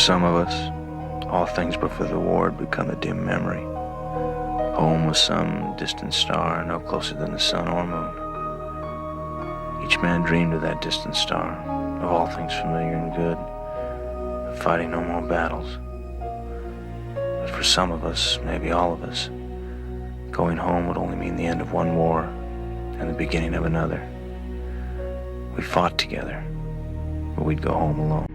some of us, all things before the war had become a dim memory. Home was some distant star, no closer than the sun or moon. Each man dreamed of that distant star, of all things familiar and good, of fighting no more battles. But for some of us, maybe all of us, going home would only mean the end of one war and the beginning of another. We fought together, but we'd go home alone.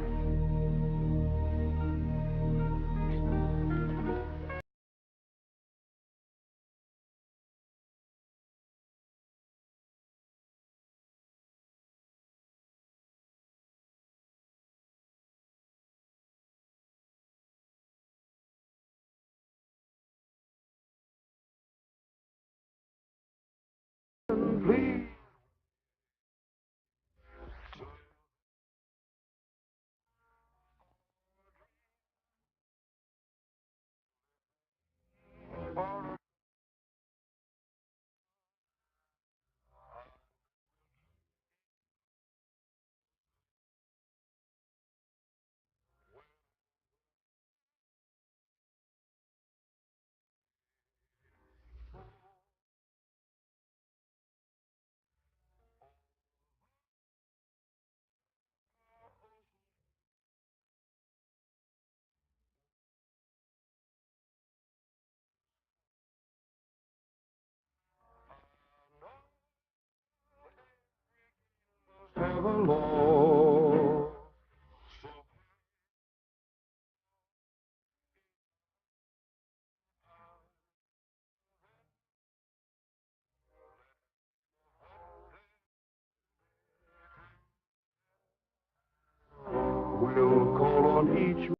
We'll call on each.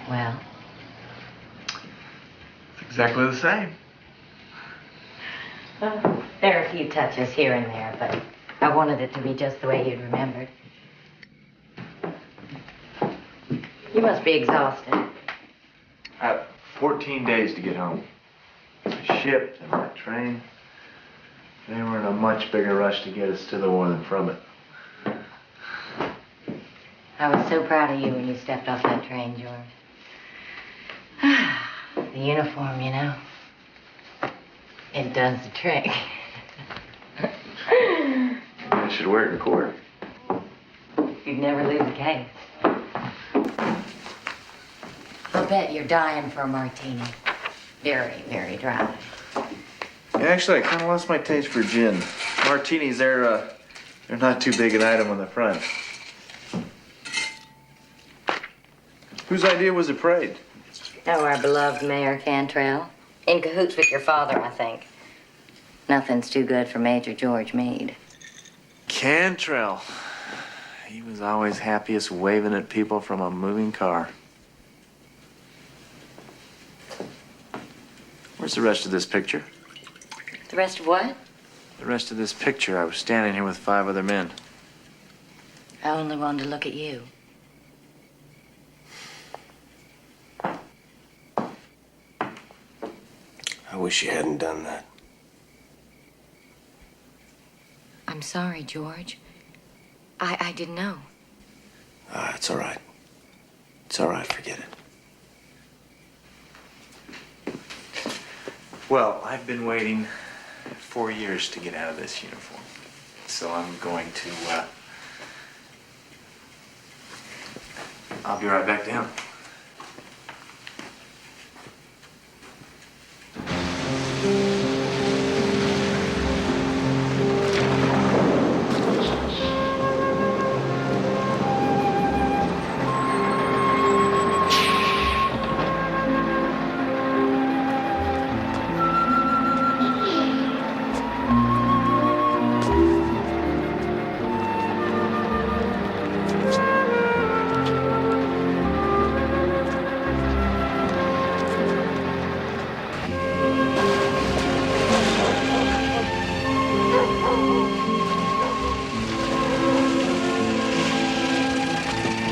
Well, It's exactly the same. there are a few touches here and there, but I wanted it to be just the way you'd remembered. You must be exhausted. I have 14 days to get home. The ship and that train, they were in a much bigger rush to get us to the war than from it. I was so proud of you when you stepped off that train, George. The uniform, you know. It does the trick. I should wear it in court. You'd never lose a case. I'll bet you're dying for a martini. Very, very dry. Yeah, actually, I kind of lost my taste for gin. Martinis, they're not too big an item on the front. Whose idea was the parade? Oh, our beloved Mayor Cantrell. In cahoots with your father, I think. Nothing's too good for Major George Meade. Cantrell. He was always happiest waving at people from a moving car. Where's the rest of this picture? The rest of what? The rest of this picture. I was standing here with 5 other men. I only wanted to look at you. I wish you hadn't done that. I'm sorry, George. I didn't know. It's all right. It's all right, forget it. Well, I've been waiting 4 years to get out of this uniform. So I'm going to, I'll be right back down.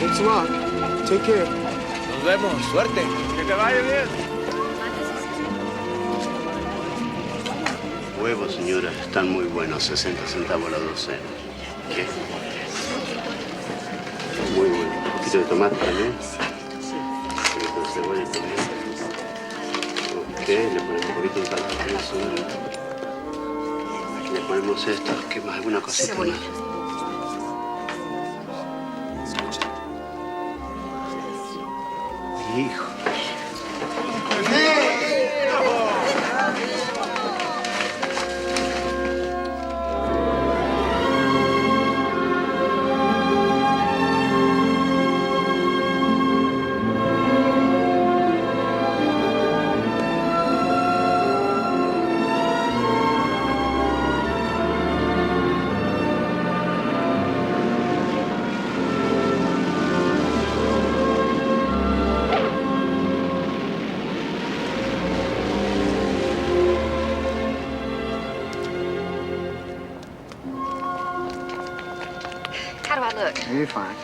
Thanks a lot. Take care. Nos vemos. Suerte. Que te vaya bien. Huevos, señora, están muy buenos, 60 centavos la docena. ¿Qué? Muy bueno. Un poquito de tomate también. Un poquito de cebolla también. Ok, le ponemos un poquito de ensalada también, señora. Le ponemos esto, ¿qué más? ¿Alguna cosita más? Hijo. How do I look? You're fine.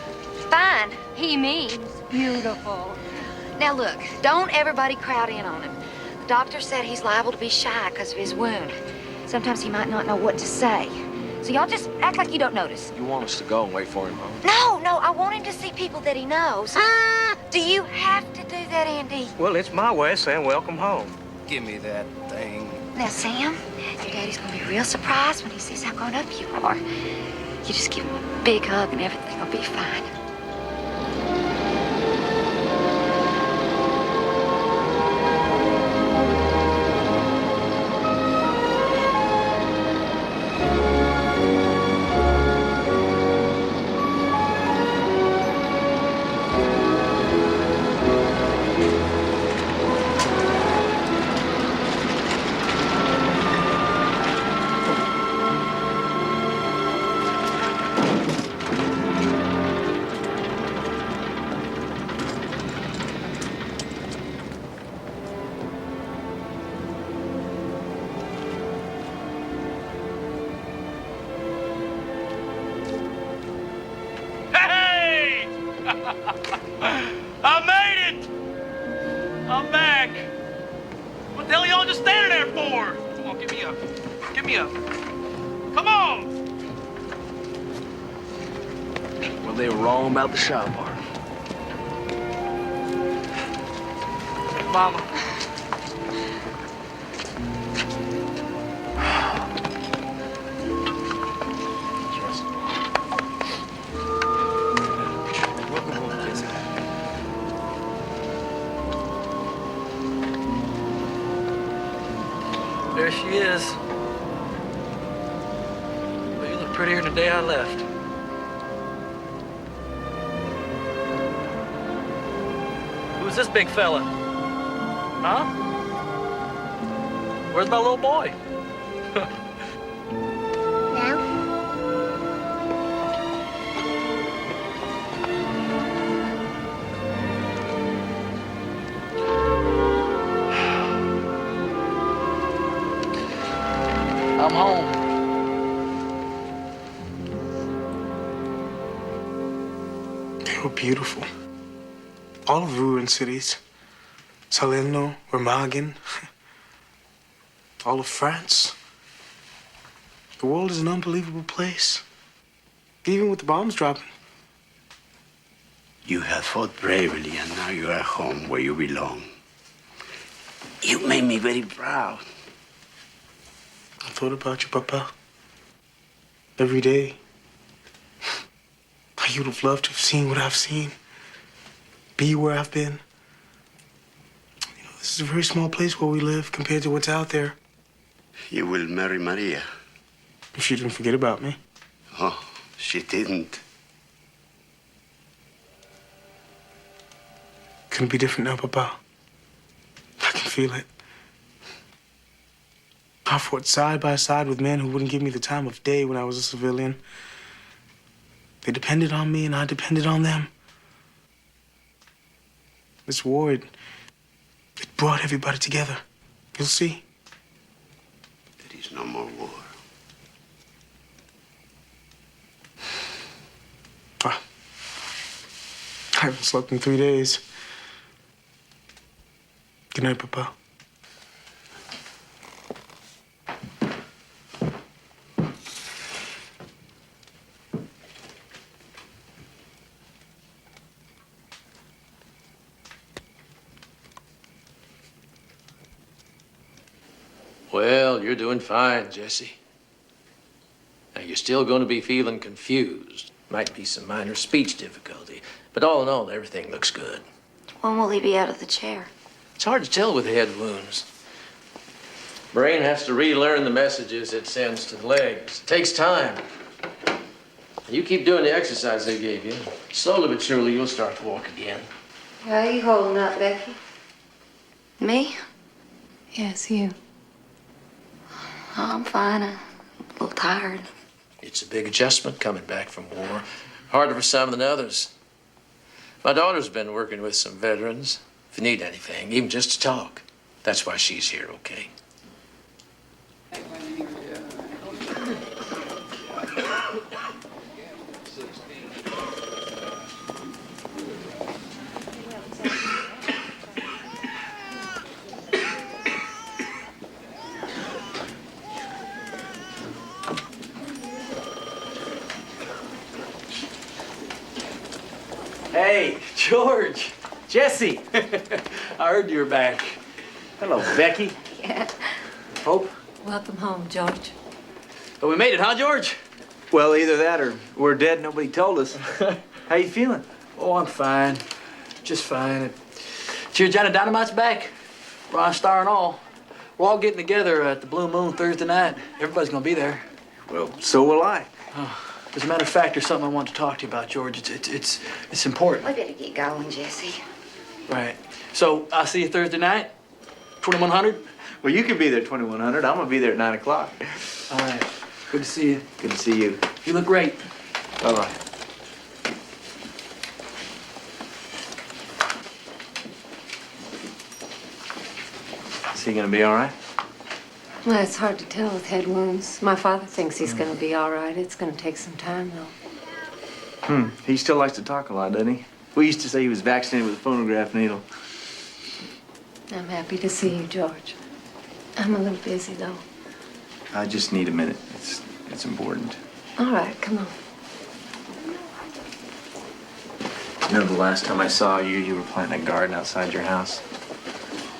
Fine. He means beautiful. Now look, don't everybody crowd in on him. The doctor said he's liable to be shy because of his wound. Sometimes he might not know what to say. So y'all just act like you don't notice. You want us to go and wait for him, huh? No, I want him to see people that he knows. Do you have to do that, Andy? Well, it's my way of saying welcome home. Give me that thing. Now, Sam, your daddy's gonna be real surprised when he sees how grown up you are. You just give him a big hug and everything will be fine. Hey! I made it! I'm back. What the hell y'all just standing there for? Come on, give me up. Give me up. Come on! Well, they were wrong about the shop part. Mama. There she is. Well, you look prettier than the day I left. Who's this big fella? Huh? Where's my little boy? I'm home. They were beautiful. All of the ruined cities. Salerno, Remagen. All of France. The world is an unbelievable place. Even with the bombs dropping. You have fought bravely, and now you are home where you belong. You made me very proud. I thought about you, Papa. Every day. How you would have loved to have seen what I've seen. Be where I've been. You know, this is a very small place where we live compared to what's out there. You will marry Maria. If she didn't forget about me. Oh, she didn't. Couldn't be different now, Papa. I can feel it. I fought side by side with men who wouldn't give me the time of day when I was a civilian. They depended on me, and I depended on them. This war, it brought everybody together. You'll see. There is no more war. Ah, haven't slept in 3 days. Good night, Papa. Well, you're doing fine, Jesse. Now, you're still going to be feeling confused. Might be some minor speech difficulty. But all in all, everything looks good. When will he be out of the chair? It's hard to tell with head wounds. Brain has to relearn the messages it sends to the legs. It takes time. You keep doing the exercise they gave you. Slowly but surely, you'll start to walk again. How are you holding up, Becky? Me? Yes, you. Oh, I'm fine. I'm a little tired. It's a big adjustment coming back from war. Harder for some than others. My daughter's been working with some veterans. If you need anything, even just to talk, that's why she's here, okay? Hey, George, Jesse. I heard you were back. Hello, Becky. Yeah. Hope. Welcome home, George. But we made it, huh, George? Well, either that or we're dead, nobody told us. How you feeling? Oh, I'm fine. Just fine. Cheer Johnny Dynamite's back. Ron Star and all. We're all getting together at the Blue Moon Thursday night. Everybody's gonna be there. Well, so will I. As a matter of fact, there's something I want to talk to you about, George. It's important. We better get going, Jesse. Right. So I'll see you Thursday night, 2100. Well, you can be there 2100. I'm gonna be there at 9 o'clock. All right. Good to see you. Good to see you. You look great. Bye-bye. Is he gonna be all right? Well, it's hard to tell with head wounds. My father thinks he's going to be all right. It's going to take some time, though. He still likes to talk a lot, doesn't he? We used to say he was vaccinated with a phonograph needle. I'm happy to see you, George. I'm a little busy, though. I just need a minute. It's important. All right, come on. You know, the last time I saw you, you were planting a garden outside your house.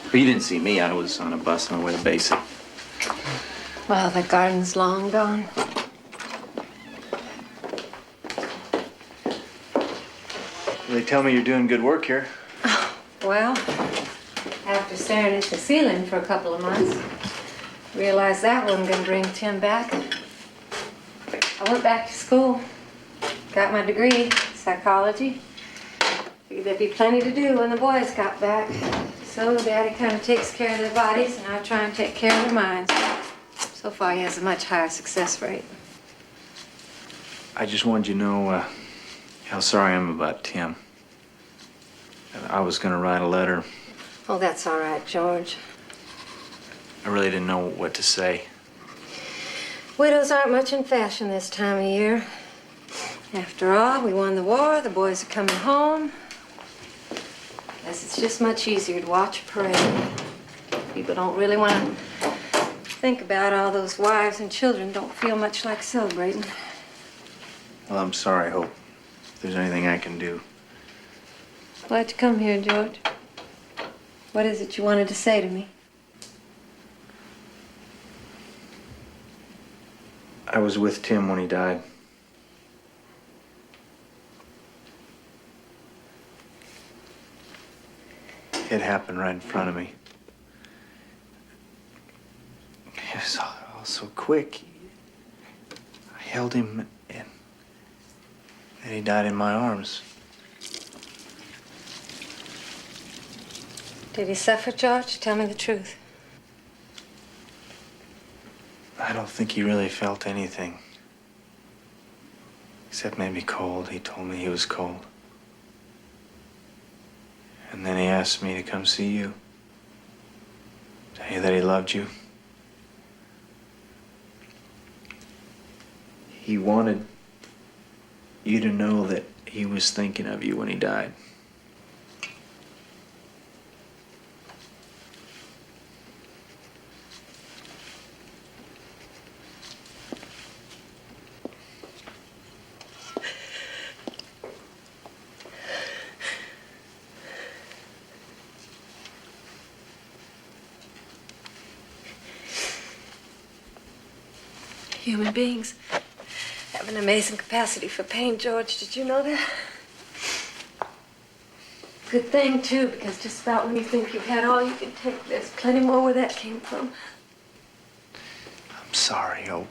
But you didn't see me. I was on a bus on my way to basic. Well, the garden's long gone. They tell me you're doing good work here. Well, after staring at the ceiling for a couple of months, realized that wasn't going to bring Tim back. I went back to school, got my degree, psychology. Figured there'd be plenty to do when the boys got back. So Daddy kind of takes care of their bodies, and I try and take care of their minds. So far, he has a much higher success rate. I just wanted you to know how sorry I am about Tim. I was going to write a letter. Oh, that's all right, George. I really didn't know what to say. Widows aren't much in fashion this time of year. After all, we won the war, the boys are coming home. Guess it's just much easier to watch a parade. People don't really want to think about all those wives and children, don't feel much like celebrating. Well, I'm sorry, Hope. If there's anything I can do. Why'd you come here, George? What is it you wanted to say to me? I was with Tim when he died. It happened right in front of me. It was all so quick. I held him and he died in my arms. Did he suffer, George? Tell me the truth. I don't think he really felt anything. Except maybe cold. He told me he was cold. And then he asked me to come see you. Tell you that he loved you. He wanted you to know that he was thinking of you when he died. Human beings have an amazing capacity for pain, George. Did you know that? Good thing, too, because just about when you think you've had all you can take, there's plenty more where that came from. I'm sorry, Hope.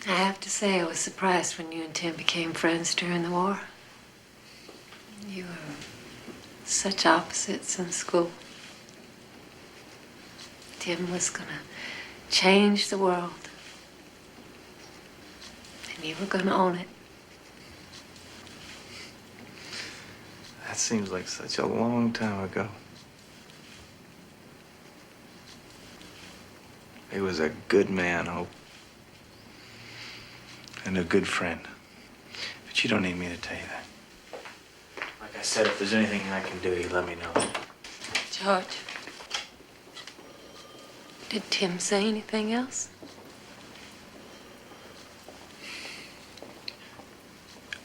I have to say, I was surprised when you and Tim became friends during the war. You were such opposites in school. Tim was gonna change the world. And you were gonna own it. That seems like such a long time ago. He was a good man, Hope. And a good friend. But you don't need me to tell you that. Like I said, if there's anything I can do, you let me know. George, did Tim say anything else?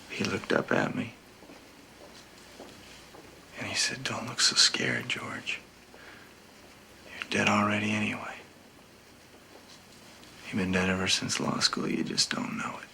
He looked up at me. And he said, "Don't look so scared, George. You're dead already anyway. You've been dead ever since law school. You just don't know it."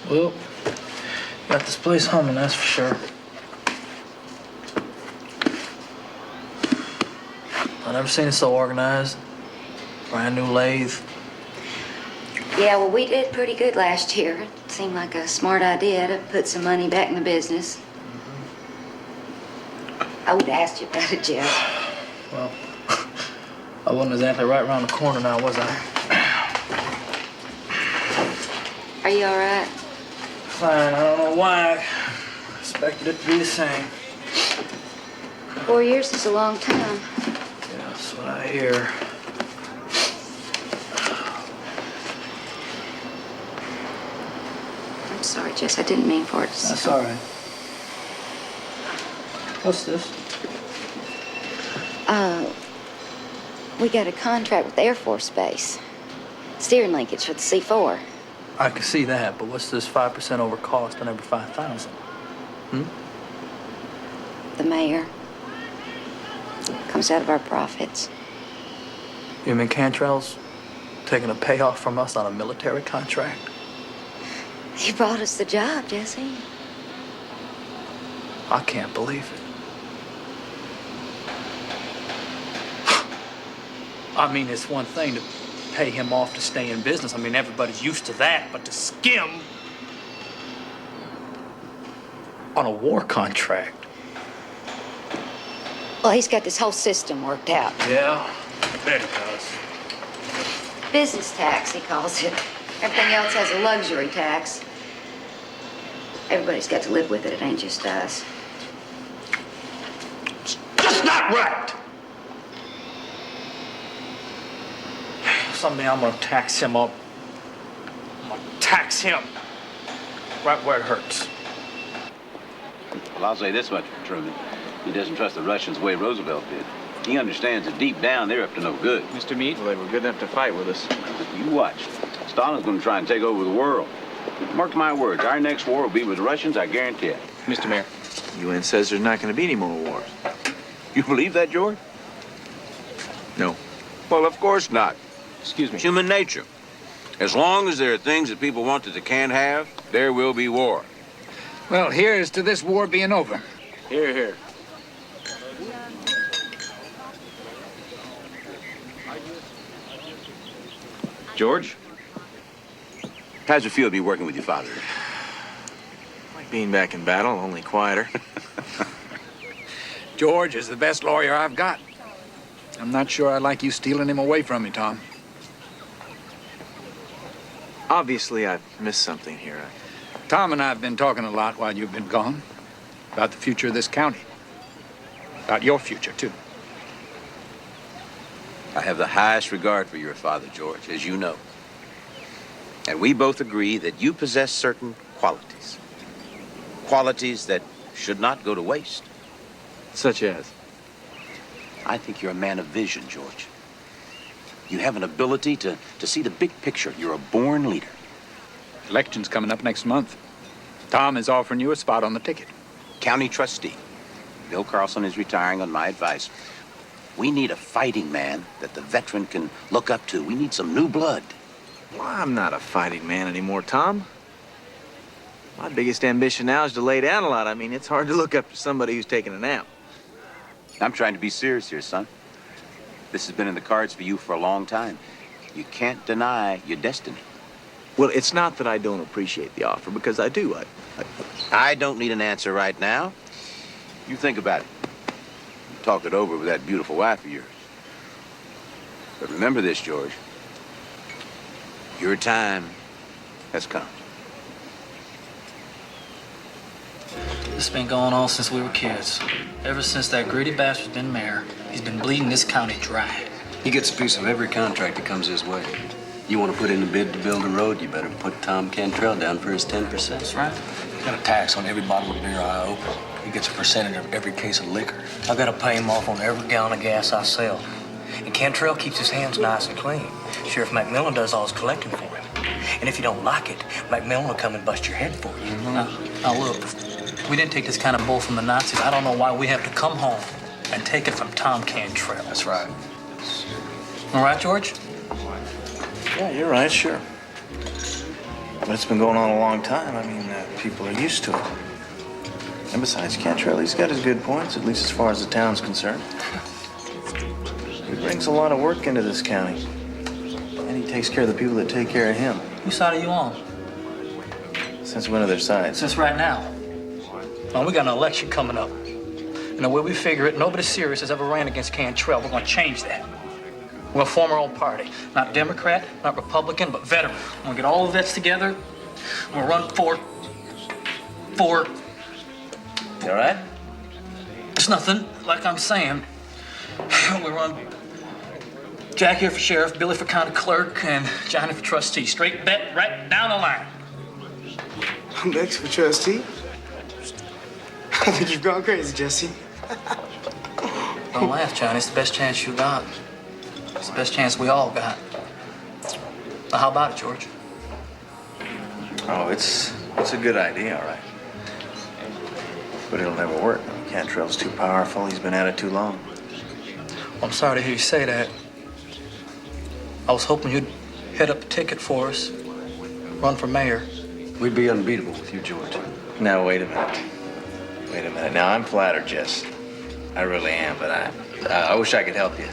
Well, got this place humming, that's for sure. I never seen it so organized. Brand new lathe. Yeah, well, we did pretty good last year. It seemed like a smart idea to put some money back in the business. I would have asked you about it, Jeff. Well, I wasn't exactly right around the corner now, was I? Are you all right? Fine, I don't know why. I expected it to be the same. 4 years is a long time. Yeah, that's what I hear. I'm sorry, Jess. I didn't mean for it to That's all right. What's this? We got a contract with Air Force Base. Steering linkage for the C4. I can see that, but what's this 5% over cost on every 5,000? The mayor. Comes out of our profits. You mean Cantrell's taking a payoff from us on a military contract? He brought us the job, Jesse. I can't believe it. I mean, it's one thing to pay him off to stay in business. I mean, everybody's used to that, but to skim on a war contract. Well, he's got this whole system worked out. Yeah, I bet he does. Business tax, he calls it. Everything else has a luxury tax. Everybody's got to live with it. It ain't just us. It's just not right. Someday I'm gonna tax him up. I'm gonna tax him right where it hurts. Well, I'll say this much for Truman. He doesn't trust the Russians the way Roosevelt did. He understands that deep down they're up to no good. Mr. Meade? Well, they were good enough to fight with us. You watch. Stalin's going to try and take over the world. Mark my words, our next war will be with the Russians, I guarantee it. Mr. Mayor, UN says there's not going to be any more wars. You believe that, George? No. Well, of course not. Excuse me. Human nature. As long as there are things that people want that they can't have, there will be war. Well, here's to this war being over. Here, here. George? How's it feel to be working with your father? My Being back in battle, only quieter. George is the best lawyer I've got. I'm not sure I like you stealing him away from me, Tom. Obviously, I've missed something here. Tom and I have been talking a lot while you've been gone. About the future of this county. About your future, too. I have the highest regard for your father, George, as you know. And we both agree that you possess certain qualities. Qualities that should not go to waste. Such as? I think you're a man of vision, George. You have an ability to see the big picture. You're a born leader. Election's coming up next month. Tom is offering you a spot on the ticket. County trustee. Bill Carlson is retiring on my advice. We need a fighting man that the veteran can look up to. We need some new blood. Well, I'm not a fighting man anymore, Tom. My biggest ambition now is to lay down a lot. I mean, it's hard to look up to somebody who's taking a nap. I'm trying to be serious here, son. This has been in the cards for you for a long time. You can't deny your destiny. Well, it's not that I don't appreciate the offer, because I do. I don't need an answer right now. You think about it. Talk it over with that beautiful wife of yours. But remember this, George. Your time has come. This has been going on since we were kids. Ever since that greedy bastard's been mayor, he's been bleeding this county dry. He gets a piece of every contract that comes his way. You want to put in a bid to build a road, you better put Tom Cantrell down for his 10%. That's right. Got a tax on every bottle of beer I open. He gets a percentage of every case of liquor. I gotta pay him off on every gallon of gas I sell. And Cantrell keeps his hands nice and clean. Sheriff McMillan does all his collecting for him. And if you don't like it, McMillan will come and bust your head for you. Now look, if we didn't take this kind of bull from the Nazis, I don't know why we have to come home and take it from Tom Cantrell. That's right. All right, George? Yeah, you're right, sure. But it's been going on a long time. I mean, people are used to it. And besides, Cantrell, he's got his good points, at least as far as the town's concerned. He brings a lot of work into this county. And he takes care of the people that take care of him. Whose side are you on? Since when are their sides? Since right now. Well, we got an election coming up. And the way we figure it, nobody serious has ever ran against Cantrell. We're gonna change that. We're gonna form our own party. Not Democrat, not Republican, but veteran. We're gonna get all the vets together. We're gonna run for... You all right? It's nothing, like I'm saying. We run Jack here for sheriff, Billy for county clerk, and Johnny for trustee. Straight bet right down the line. I'm next for trustee. I think you've gone crazy, Jesse. Don't laugh, Johnny. It's the best chance you got. It's the best chance we all got. Now, how about it, George? Oh, it's a good idea, all right. But it'll never work. Cantrell's too powerful. He's been at it too long. Well, I'm sorry to hear you say that. I was hoping you'd head up the ticket for us, run for mayor. We'd be unbeatable with you, George. Now, wait a minute. Wait a minute. Now, I'm flattered, Jess. I really am, but I wish I could help you.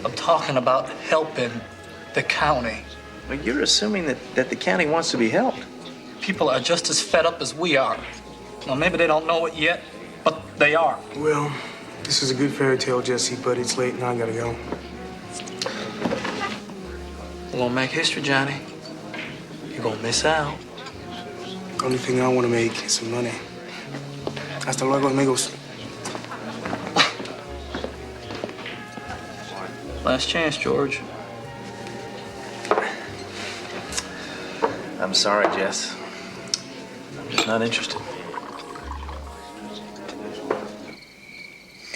I'm talking about helping the county. Well, you're assuming that the county wants to be helped. People are just as fed up as we are. Well, maybe they don't know it yet, but they are. Well, this is a good fairy tale, Jesse, but it's late and I gotta go. We're gonna make history, Johnny. You're gonna miss out. Only thing I want to make is some money. Hasta luego, amigos. Last chance, George. I'm sorry, Jess. I'm just not interested.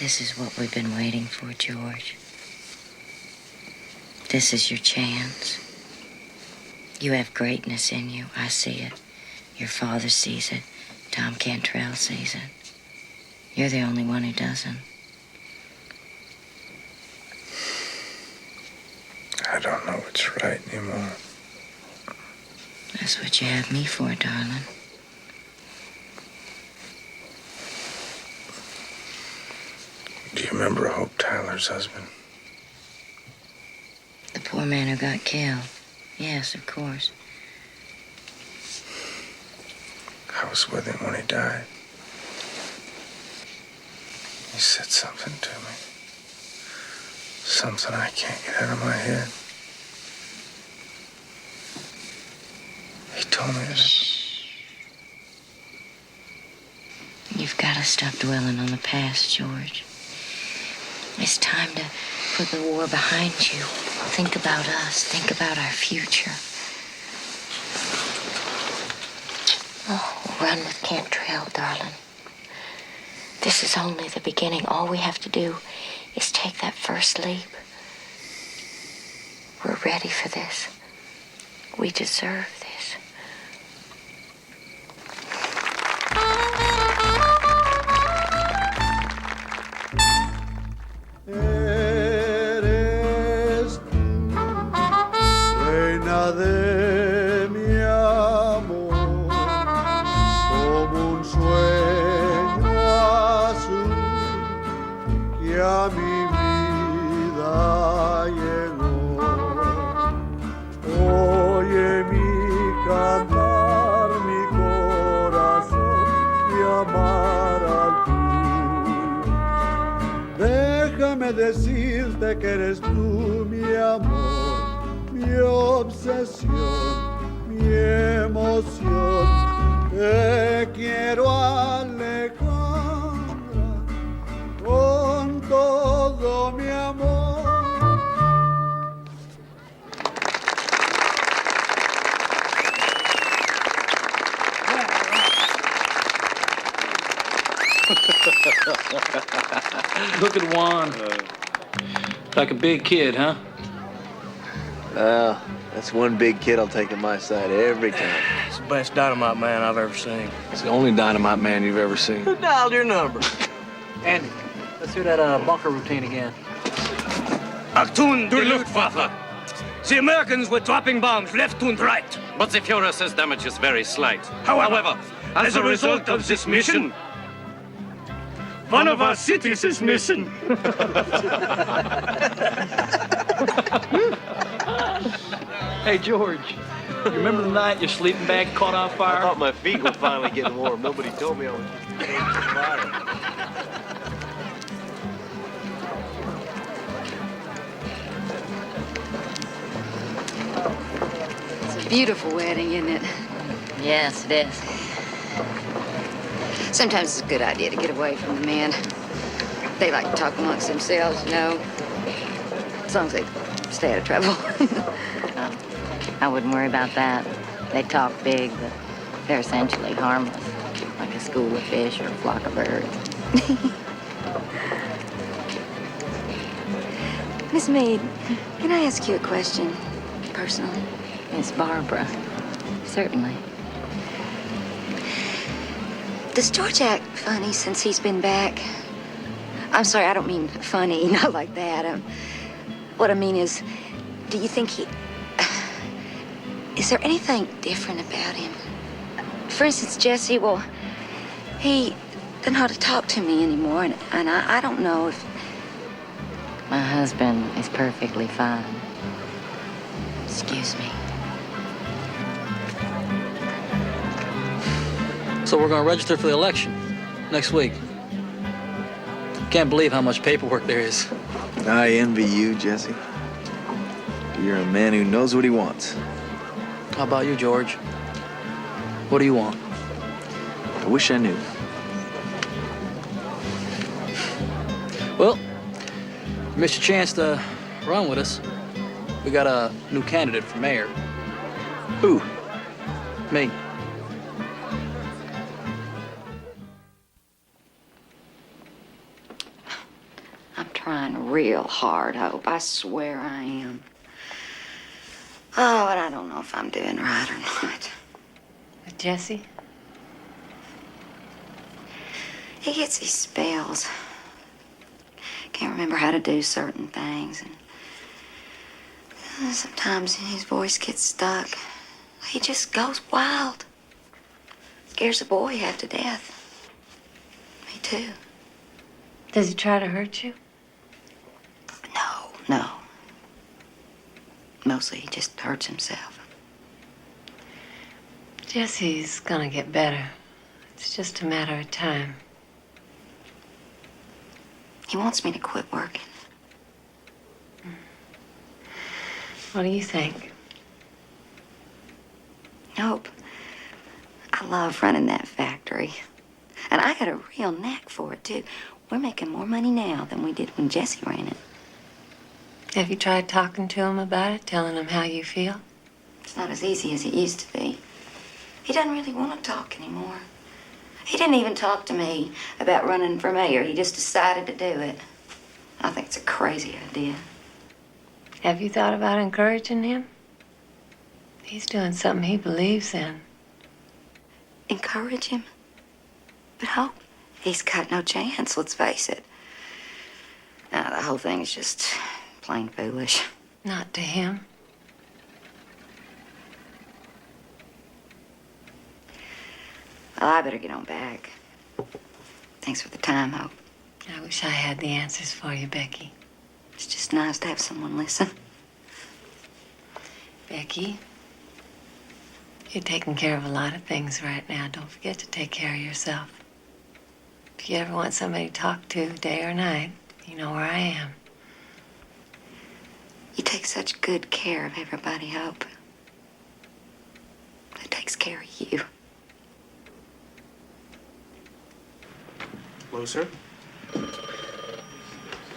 This is what we've been waiting for, George. This is your chance. You have greatness in you. I see it. Your father sees it. Tom Cantrell sees it. You're the only one who doesn't. I don't know what's right anymore. That's what you have me for, darling. Do you remember Hope Tyler's husband? The poor man who got killed. Yes, of course. I was with him when he died. He said something to me. Something I can't get out of my head. He told me that... You've got to stop dwelling on the past, George. It's time to put the war behind you. Think about us. Think about our future. Oh, run with Cantrell, darling. This is only the beginning. All we have to do is take that first leap. We're ready for this. We deserve this. Eres tú, reina de mi amor, como un sueño azul que a mi vida llegó. Oye mi cantar, mi corazón, mi amar al tuyo. Déjame decirte que eres tú mi amor, mi obsesión, mi emoción. Te quiero, Alejandra, con todo mi amor. Look at Juan. Like a big kid, huh? Well, that's one big kid I'll take on my side every time. It's the best dynamite man I've ever seen. It's the only dynamite man you've ever seen. Who dialed your number? Andy, let's hear that bunker routine again. Achtung, der Luftwaffe! The Americans were dropping bombs left and right. But the Fuhrer says damage is very slight. However, as a result of this mission, one of our cities is missing. Hey, George, you remember the night your sleeping bag caught on fire? I thought my feet were finally getting warm. Nobody told me I was getting on fire. It's a beautiful wedding, isn't it? Yes, it is. Sometimes it's a good idea to get away from the men. They like to talk amongst themselves, you know. As long as they stay out of trouble. I wouldn't worry about that. They talk big, but they're essentially harmless, like a school of fish or a flock of birds. Miss Meade, can I ask you a question, personally? Miss Barbara, certainly. Does George act funny since he's been back? I'm sorry, I don't mean funny, not like that. What I mean is, do you think he... Is there anything different about him? For instance, Jesse, well, he doesn't know how to talk to me anymore, and I don't know if... My husband is perfectly fine. Excuse me. So we're going to register for the election next week. Can't believe how much paperwork there is. I envy you, Jesse. You're a man who knows what he wants. How about you, George? What do you want? I wish I knew. Well, you missed your chance to run with us. We got a new candidate for mayor. Who? Me. I'm trying real hard, Hope. I swear I am. Oh, and I don't know if I'm doing right or not. With Jesse? He gets these spells. Can't remember how to do certain things. And sometimes his voice gets stuck. He just goes wild. Scares the boy half to death. Me too. Does he try to hurt you? No. Mostly he just hurts himself. Jesse's gonna get better. It's just a matter of time. He wants me to quit working. What do you think? Nope. I love running that factory. And I got a real knack for it, too. We're making more money now than we did when Jesse ran it. Have you tried talking to him about it, telling him how you feel? It's not as easy as it used to be. He doesn't really want to talk anymore. He didn't even talk to me about running for mayor. He just decided to do it. I think it's a crazy idea. Have you thought about encouraging him? He's doing something he believes in. Encourage him? But Hope, he's got no chance, let's face it. Now, the whole thing is just plain foolish. Not to him. Well, I better get on back. Thanks for the time, Hope. I wish I had the answers for you, Becky. It's just nice to have someone listen. Becky, you're taking care of a lot of things right now. Don't forget to take care of yourself. If you ever want somebody to talk to, day or night, you know where I am. You take such good care of everybody, Hope. Who takes care of you? Hello, sir.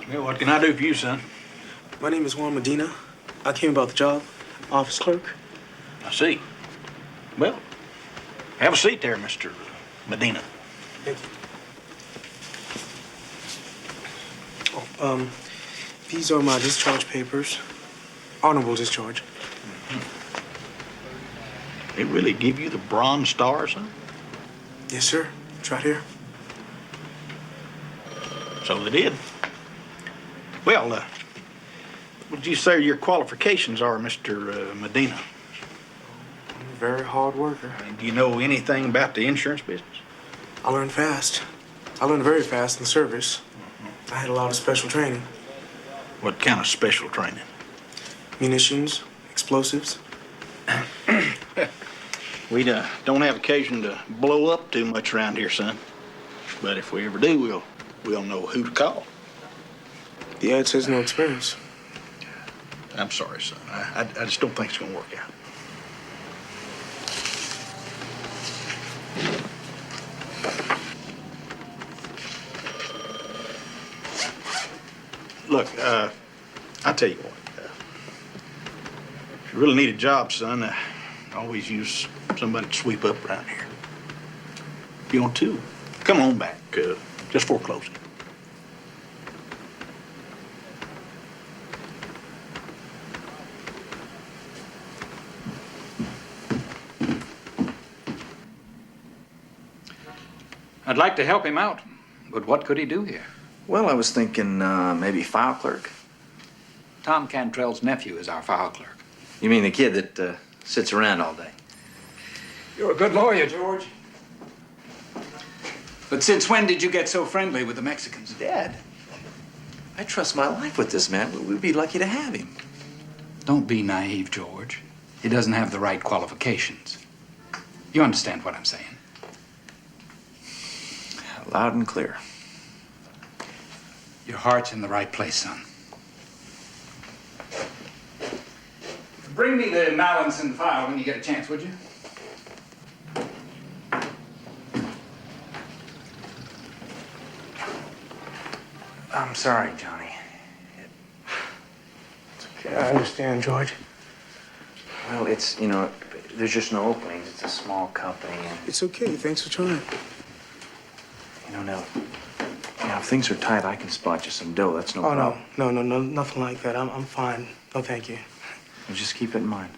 Well, what can I do for you, son? My name is Juan Medina. I came about the job, office clerk. I see. Well, have a seat there, Mr. Medina. Thank you. Oh, these are my discharge papers. Honorable discharge. They really give you the Bronze Star, son? Yes, sir. It's right here. So they did. Well, what would you say your qualifications are, Mr. Medina? I'm a very hard worker. And do you know anything about the insurance business? I learned fast. I learned very fast in the service. I had a lot of special training. What kind of special training? Munitions, explosives. We don't have occasion to blow up too much around here, son. But if we ever do, we'll know who to call. The ad says no experience. I'm sorry, son. I just don't think it's going to work out. Look, I'll tell you what. If you really need a job, son, always use somebody to sweep up around here. If you want to, come on back, just for closing. I'd like to help him out, but what could he do here? Well, I was thinking maybe file clerk. Tom Cantrell's nephew is our file clerk. You mean the kid that sits around all day? You're a good lawyer, George. But since when did you get so friendly with the Mexicans? Dad, I trust my life with this man. We'd be lucky to have him. Don't be naive, George. He doesn't have the right qualifications. You understand what I'm saying? Loud and clear. Your heart's in the right place, son. Bring me the Malins and file when you get a chance, would you? I'm sorry, Johnny. It's okay. I understand, George. Well, there's just no openings. It's a small company. And, It's okay. Thanks for trying. now, if things are tight, I can spot you some dough. That's no problem. No, nothing like that. I'm fine. No, thank you. Well, just keep it in mind.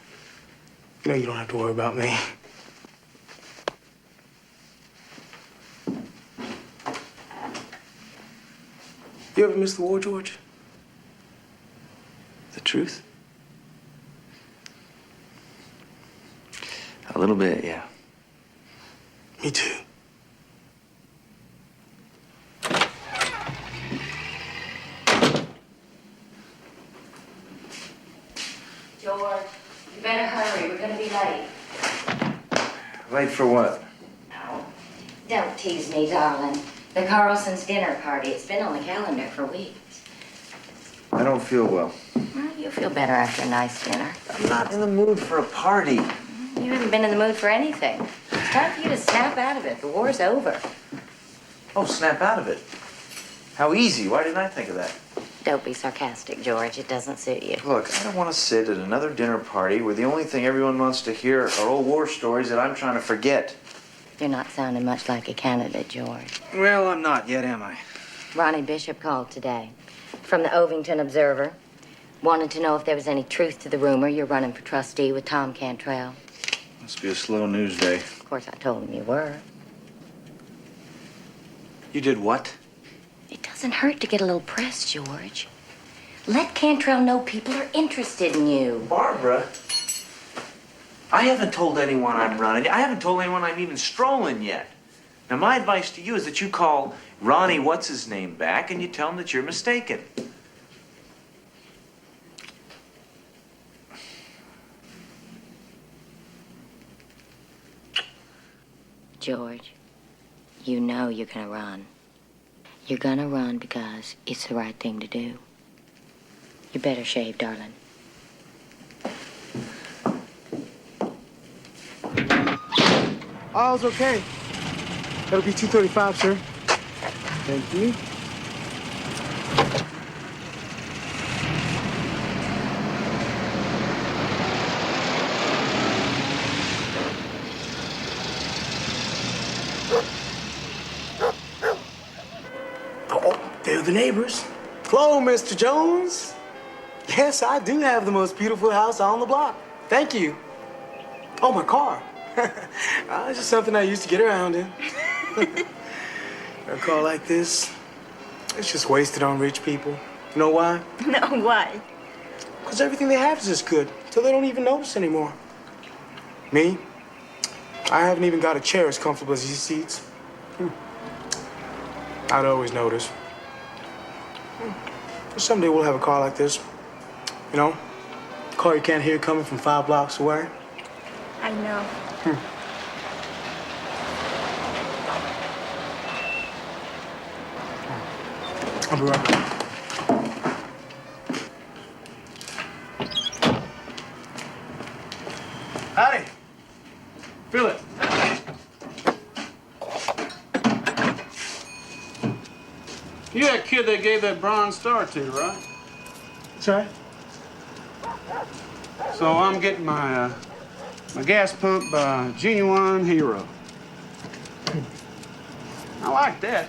You know you don't have to worry about me. You ever miss the war, George? The truth? A little bit, yeah. Me too. George, you better hurry. We're gonna be late. Late for what? Don't tease me, darling. The Carlson's dinner party. It's been on the calendar for weeks. I don't feel well. Well, you'll feel better after a nice dinner. I'm not in the mood for a party. You haven't been in the mood for anything. It's time for you to snap out of it. The war's over. Oh, snap out of it. How easy. Why didn't I think of that? Don't be sarcastic, George. It doesn't suit you. Look, I don't want to sit at another dinner party where the only thing everyone wants to hear are old war stories that I'm trying to forget. You're not sounding much like a candidate, George. Well, I'm not yet, am I? Ronnie Bishop called today from the Ovington Observer. Wanted to know if there was any truth to the rumor you're running for trustee with Tom Cantrell. Must be a slow news day. Of course, I told him you were. You did what? It doesn't hurt to get a little press, George. Let Cantrell know people are interested in you. Barbara, I haven't told anyone I'm running. I haven't told anyone I'm even strolling yet. Now, my advice to you is that you call Ronnie What's-His-Name back and you tell him that you're mistaken. George, you know you're gonna run. You're gonna run because it's the right thing to do. You better shave, darling. All's okay. That'll be 235, sir. Thank you. Oh, they're the neighbors. Hello, Mr. Jones. Yes, I do have the most beautiful house on the block. Thank you. Oh, my car. It's just something I used to get around in. A car like this, it's just wasted on rich people. You know why? No, why? Because everything they have is just good, till they don't even notice anymore. Me, I haven't even got a chair as comfortable as these seats. I'd always notice. Someday we'll have a car like this. You know, a car you can't hear coming from 5 blocks away. I know. I'll be right back. Howdy. Feel it. You that kid they gave that Bronze Star to, right? That's right. So I'm getting my gas pump by Genuine Hero. I like that.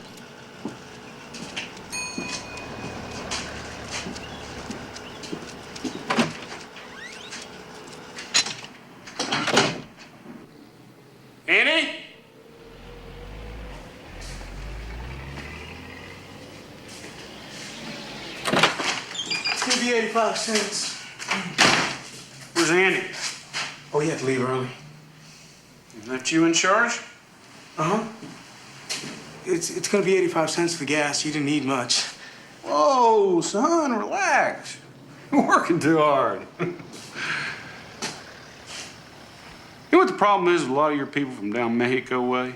Annie? It's gonna be 85 cents. Where's Annie? Oh, you have to leave early. Is that you in charge? Uh-huh. It's gonna be 85 cents for gas. You didn't need much. Whoa, son, relax. You're working too hard. You know what the problem is with a lot of your people from down Mexico way?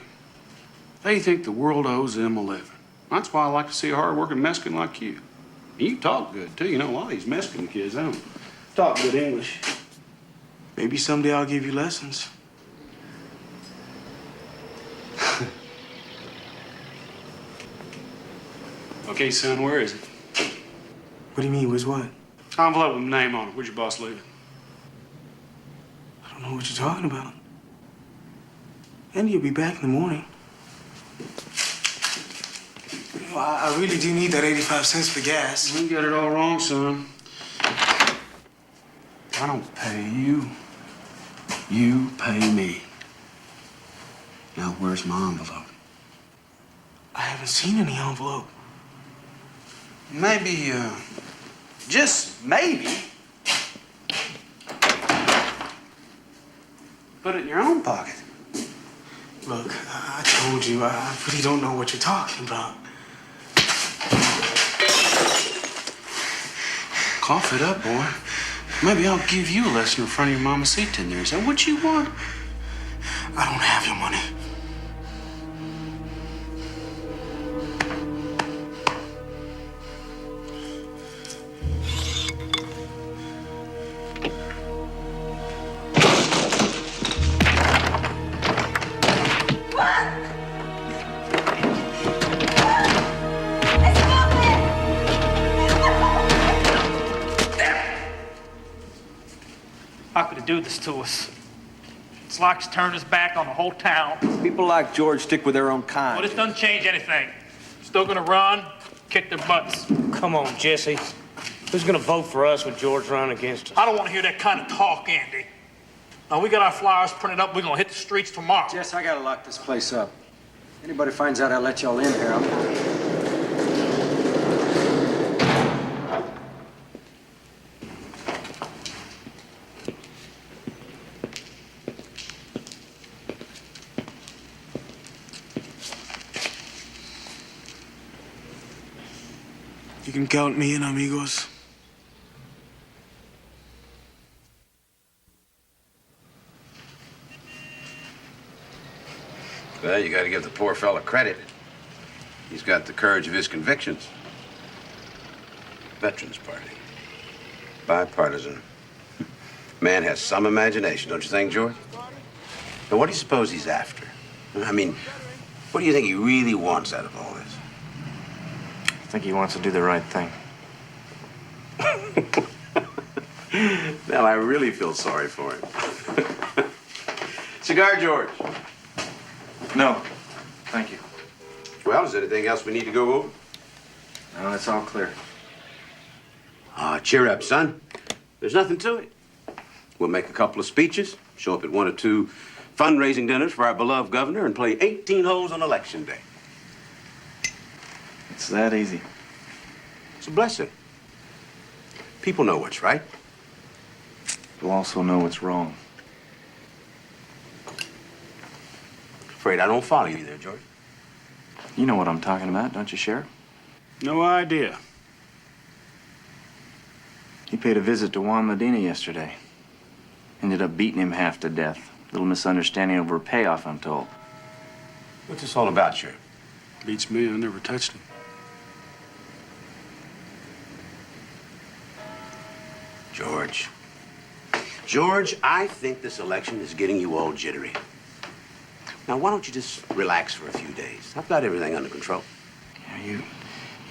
They think the world owes them a living. That's why I like to see a hard-working Mexican like you. And you talk good, too. You know, a lot of these Mexican kids, they don't talk good English. Maybe someday I'll give you lessons. Okay, son, where is it? What do you mean, where's what? Envelope with my name on it. Where'd your boss leave it? I don't know what you're talking about. Andy will be back in the morning. You know, I really do need that 85 cents for gas. You got it all wrong, son. I don't pay you. You pay me. Now, where's my envelope? I haven't seen any envelope. Maybe, just maybe, put it in your own pocket. Look, I told you, I really don't know what you're talking about. Cough it up, boy. Maybe I'll give you a lesson in front of your mamacita in there. Is that what you want? I don't have your money. How could he do this to us? It's like he's turned his back on the whole town. People like George stick with their own kind. Well, this doesn't change anything. Still gonna run, kick their butts. Come on, Jesse. Who's gonna vote for us when George runs against us? I don't want to hear that kind of talk, Andy. Now, we got our flyers printed up. We're gonna hit the streets tomorrow. Jess, I gotta lock this place up. Anybody finds out I let y'all in here, You can count me in, amigos. Well, you gotta give the poor fella credit. He's got the courage of his convictions. Veterans Party. Bipartisan. Man has some imagination, don't you think, George? Now, what do you suppose he's after? I mean, what do you think he really wants out of all this? I think he wants to do the right thing. Now, I really feel sorry for him. Cigar, George? No, thank you. Well, is there anything else we need to go over? No, it's all clear. Cheer up, son. There's nothing to it. We'll make a couple of speeches, show up at 1 or 2 fundraising dinners for our beloved governor, and play 18 holes on Election Day. It's that easy. It's a blessing. People know what's right. They'll also know what's wrong. Afraid I don't follow you there, George. You know what I'm talking about, don't you, Sheriff? No idea. He paid a visit to Juan Medina yesterday. Ended up beating him half to death. Little misunderstanding over a payoff, I'm told. What's this all about, Sheriff? Beats me. I never touched him. George. George, I think this election is getting you all jittery. Now, why don't you just relax for a few days? I've got everything under control. Yeah, you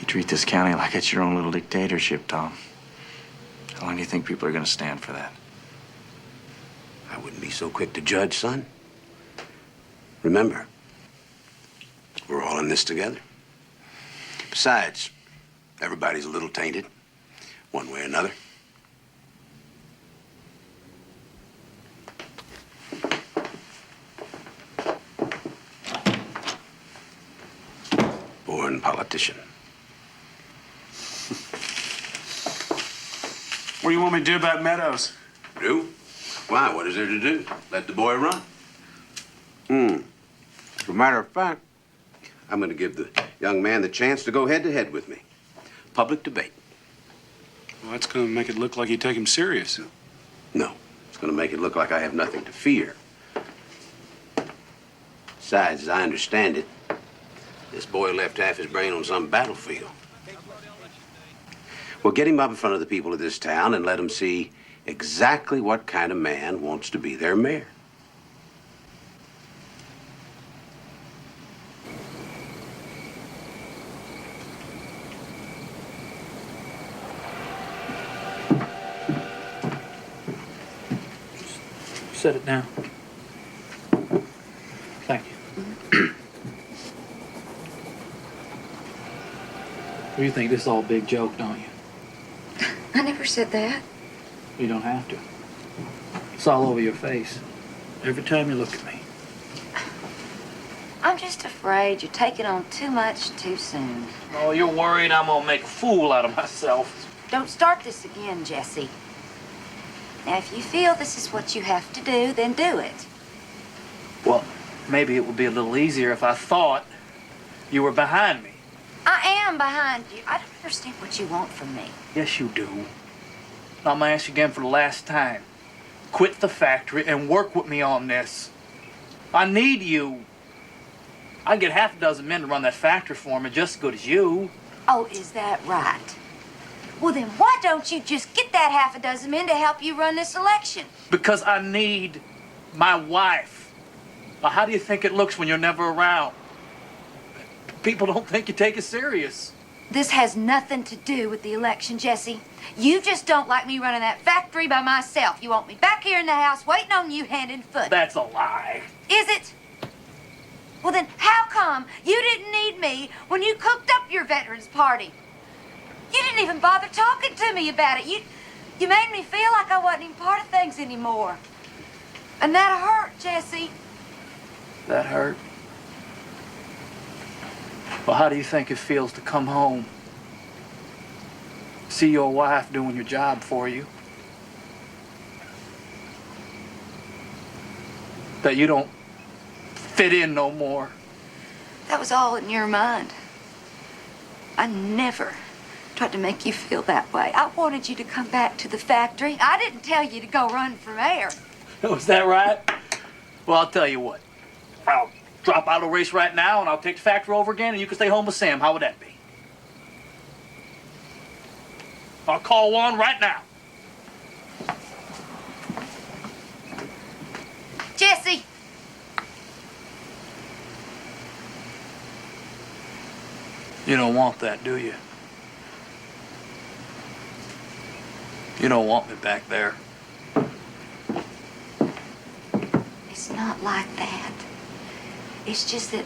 treat this county like it's your own little dictatorship, Tom. How long do you think people are going to stand for that? I wouldn't be so quick to judge, son. Remember, we're all in this together. Besides, everybody's a little tainted, one way or another. Born politician. What do you want me to do about Meadows? Do? Why? What is there to do? Let the boy run. As a matter of fact, I'm going to give the young man the chance to go head-to-head with me. Public debate. Well, that's going to make it look like you take him serious. No, it's going to make it look like I have nothing to fear. Besides, as I understand it, this boy left half his brain on some battlefield. Well, get him up in front of the people of this town and let them see exactly what kind of man wants to be their mayor. Set it down. Thank you. You think this is all a big joke, don't you? I never said that. You don't have to. It's all over your face. Every time you look at me. I'm just afraid you're taking on too much too soon. Oh, you're worried I'm gonna make a fool out of myself. Don't start this again, Jesse. Now, if you feel this is what you have to do, then do it. Well, maybe it would be a little easier if I thought you were behind me. I am behind you. I don't understand what you want from me. Yes, you do. I'm gonna ask you again for the last time. Quit the factory and work with me on this. I need you. I can get half a dozen men to run that factory for me just as good as you. Oh, is that right? Well, then why don't you just get that half a dozen men to help you run this election? Because I need my wife. Now, how do you think it looks when you're never around? People don't think you take it serious. This has nothing to do with the election, Jesse. You just don't like me running that factory by myself. You want me back here in the house waiting on you hand and foot. That's a lie. Is it? Well, then how come you didn't need me when you cooked up your veterans party? You didn't even bother talking to me about it. You made me feel like I wasn't even part of things anymore. And that hurt, Jesse. That hurt? Well, how do you think it feels to come home? See your wife doing your job for you? That you don't fit in no more? That was all in your mind. I never tried to make you feel that way. I wanted you to come back to the factory. I didn't tell you to go run for mayor. Was that right? Well, I'll tell you what. I'll drop out of the race right now, and I'll take the factory over again, and you can stay home with Sam. How would that be? I'll call Juan right now. Jesse! You don't want that, do you? You don't want me back there. It's not like that. It's just that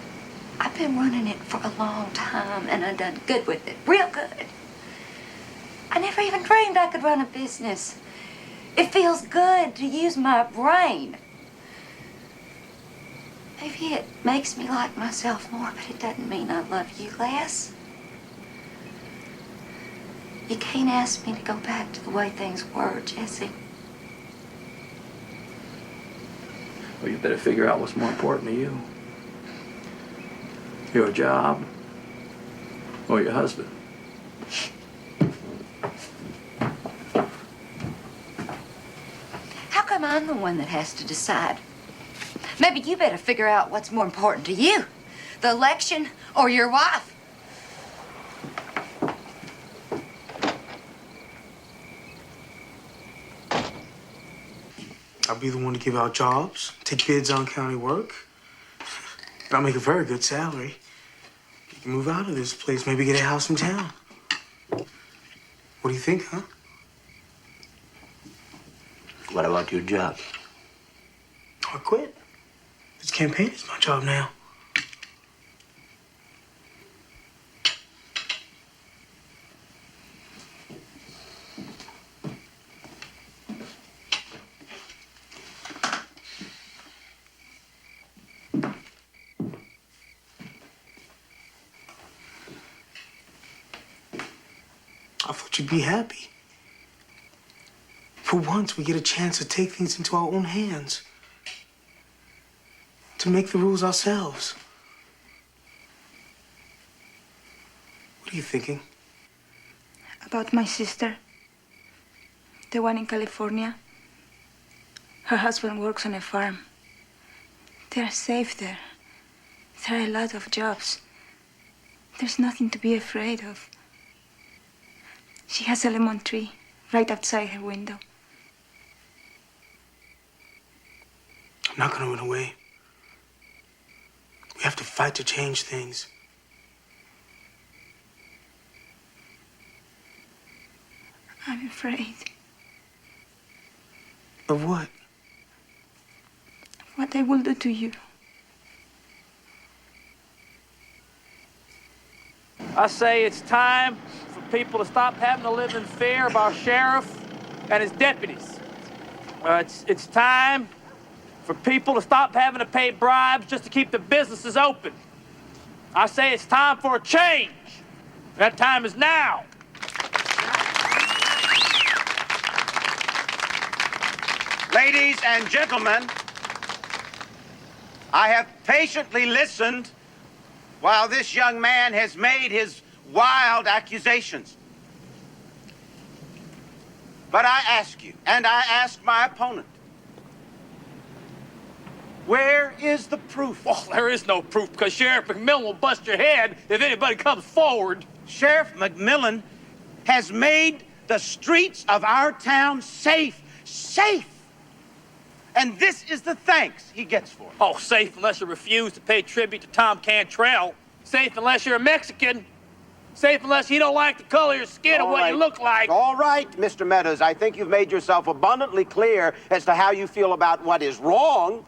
I've been running it for a long time, and I've done good with it. Real good. I never even dreamed I could run a business. It feels good to use my brain. Maybe it makes me like myself more, but it doesn't mean I love you less. You can't ask me to go back to the way things were, Jesse. Well, you better figure out what's more important to you. Your job or your husband. How come I'm the one that has to decide? Maybe you better figure out what's more important to you. The election or your wife. I'll be the one to give out jobs, take bids on county work. And I'll make a very good salary. You can move out of this place, maybe get a house in town. What do you think, huh? What about your job? I quit. This campaign is my job now. I thought you'd be happy. For once, we get a chance to take things into our own hands. To make the rules ourselves. What are you thinking? About my sister, the one in California. Her husband works on a farm. They're safe there. There are a lot of jobs. There's nothing to be afraid of. She has a lemon tree right outside her window. I'm not gonna run away. We have to fight to change things. I'm afraid. Of what? What I will do to you. I say it's time for people to stop having to live in fear of our sheriff and his deputies. It's time for people to stop having to pay bribes just to keep the businesses open. I say it's time for a change. That time is now. Ladies and gentlemen, I have patiently listened while this young man has made his wild accusations. But I ask you, and I ask my opponent, where is the proof? Well, there is no proof because Sheriff McMillan will bust your head if anybody comes forward. Sheriff McMillan has made the streets of our town safe. Safe! And this is the thanks he gets for it. Oh, safe unless you refuse to pay tribute to Tom Cantrell. Safe unless you're a Mexican. Safe unless you don't like the color of your skin or what you look like. All right, Mr. Meadows. I think you've made yourself abundantly clear as to how you feel about what is wrong.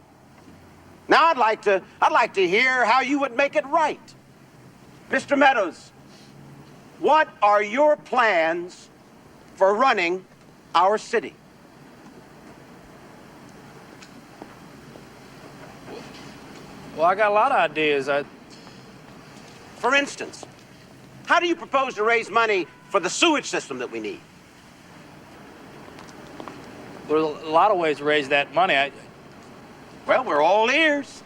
Now I'd like to hear how you would make it right. Mr. Meadows, what are your plans for running our city? Well, I got a lot of ideas. For instance, how do you propose to raise money for the sewage system that we need? There's a lot of ways to raise that money. Well, we're all ears.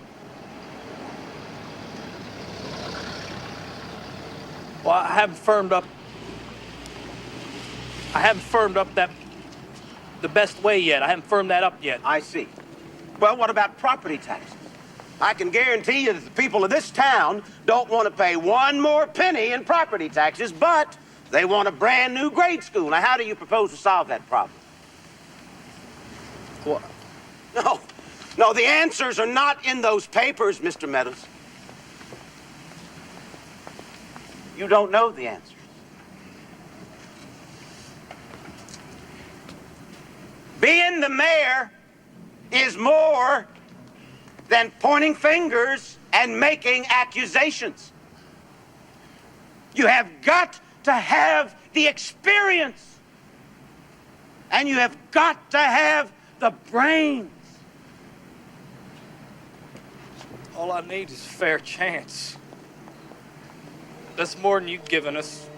Well, I haven't firmed up that the best way yet. I haven't firmed that up yet. I see. Well, what about property taxes? I can guarantee you that the people of this town don't want to pay one more penny in property taxes, but they want a brand new grade school. Now, how do you propose to solve that problem? What? No, the answers are not in those papers, Mr. Meadows. You don't know the answers. Being the mayor is more than pointing fingers and making accusations. You have got to have the experience. And you have got to have the brains. All I need is a fair chance. That's more than you've given us.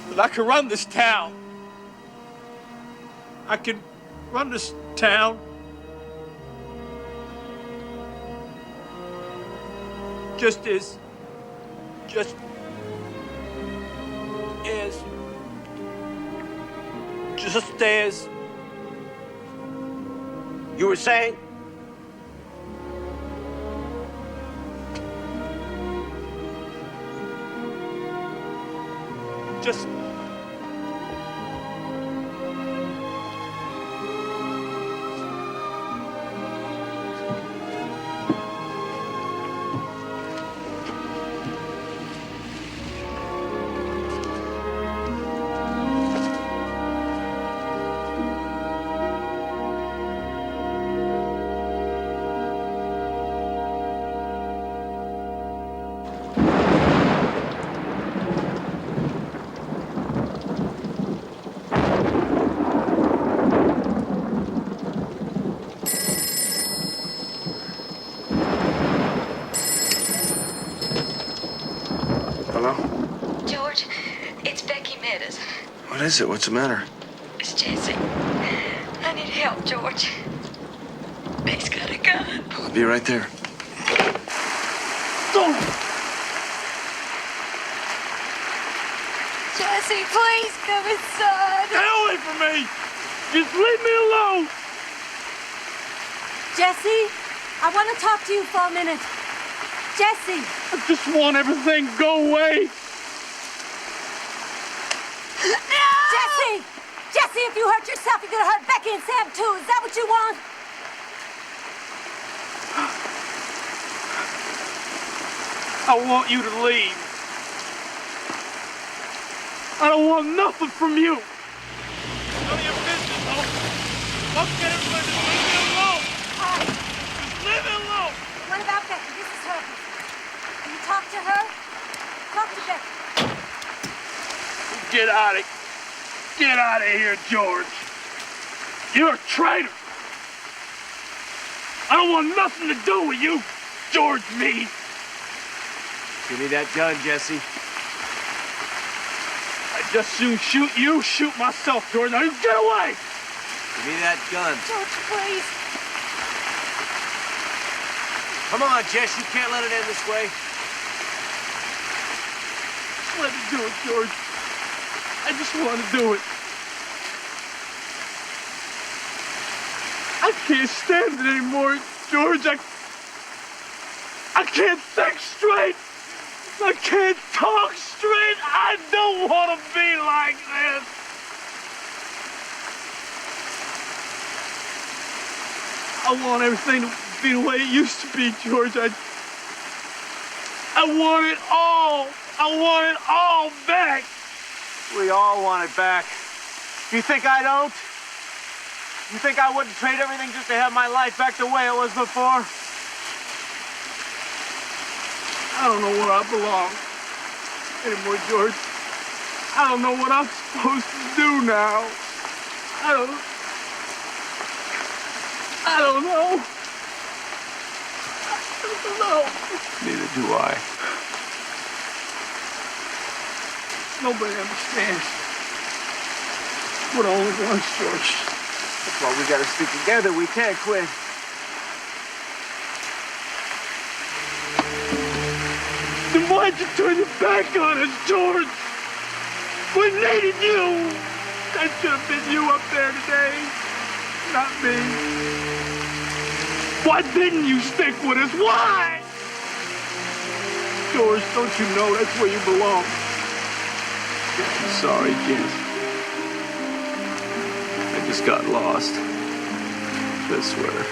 But I can run this town. I can run this town. Just as You were saying? Just What is it? What's the matter? It's Jesse. I need help, George. He's got a gun. I'll be right there. Don't! Jesse, please come inside. Stay away from me! Just leave me alone! Jesse, I want to talk to you for a minute. Jesse! I just want everything to go away. Jesse! Jesse, if you hurt yourself, you're gonna hurt Becky and Sam too. Is that what you want? I want you to leave. I don't want nothing from you. None of your business, though. Let's get everybody to leave me alone. All right. Just leave me alone. What about Becky? This is her. Can you talk to her? Talk to Becky. Get out of here, George. You're a traitor. I don't want nothing to do with you, George Meade. Give me that gun, Jesse. I'd just soon shoot you, shoot myself, George. Now you get away. Give me that gun. George, please. Come on, Jess. You can't let it end this way. Let me do it, George. I just want to do it. I can't stand it anymore, George. I can't think straight. I can't talk straight. I don't want to be like this. I want everything to be the way it used to be, George. I want it all. I want it all back. We all want it back. You think I don't? You think I wouldn't trade everything just to have my life back the way it was before? I don't know where I belong anymore, George. I don't know what I'm supposed to do now. I don't know. I don't know. Neither do I. Nobody understands. We're the only ones, George. That's why we gotta stick together. We can't quit. Then why'd you turn your back on us, George? We needed you. That should have been you up there today, not me. Why didn't you stick with us? Why? George, don't you know that's where you belong? I'm sorry, kid. I just got lost. I swear.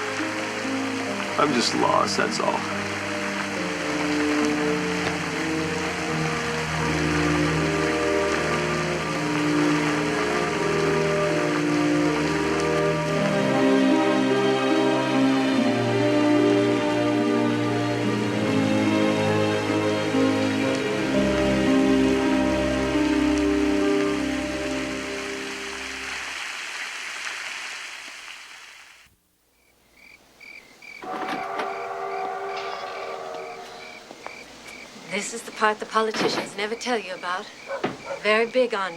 I'm just lost, that's all. This is the part the politicians never tell you about. Very big on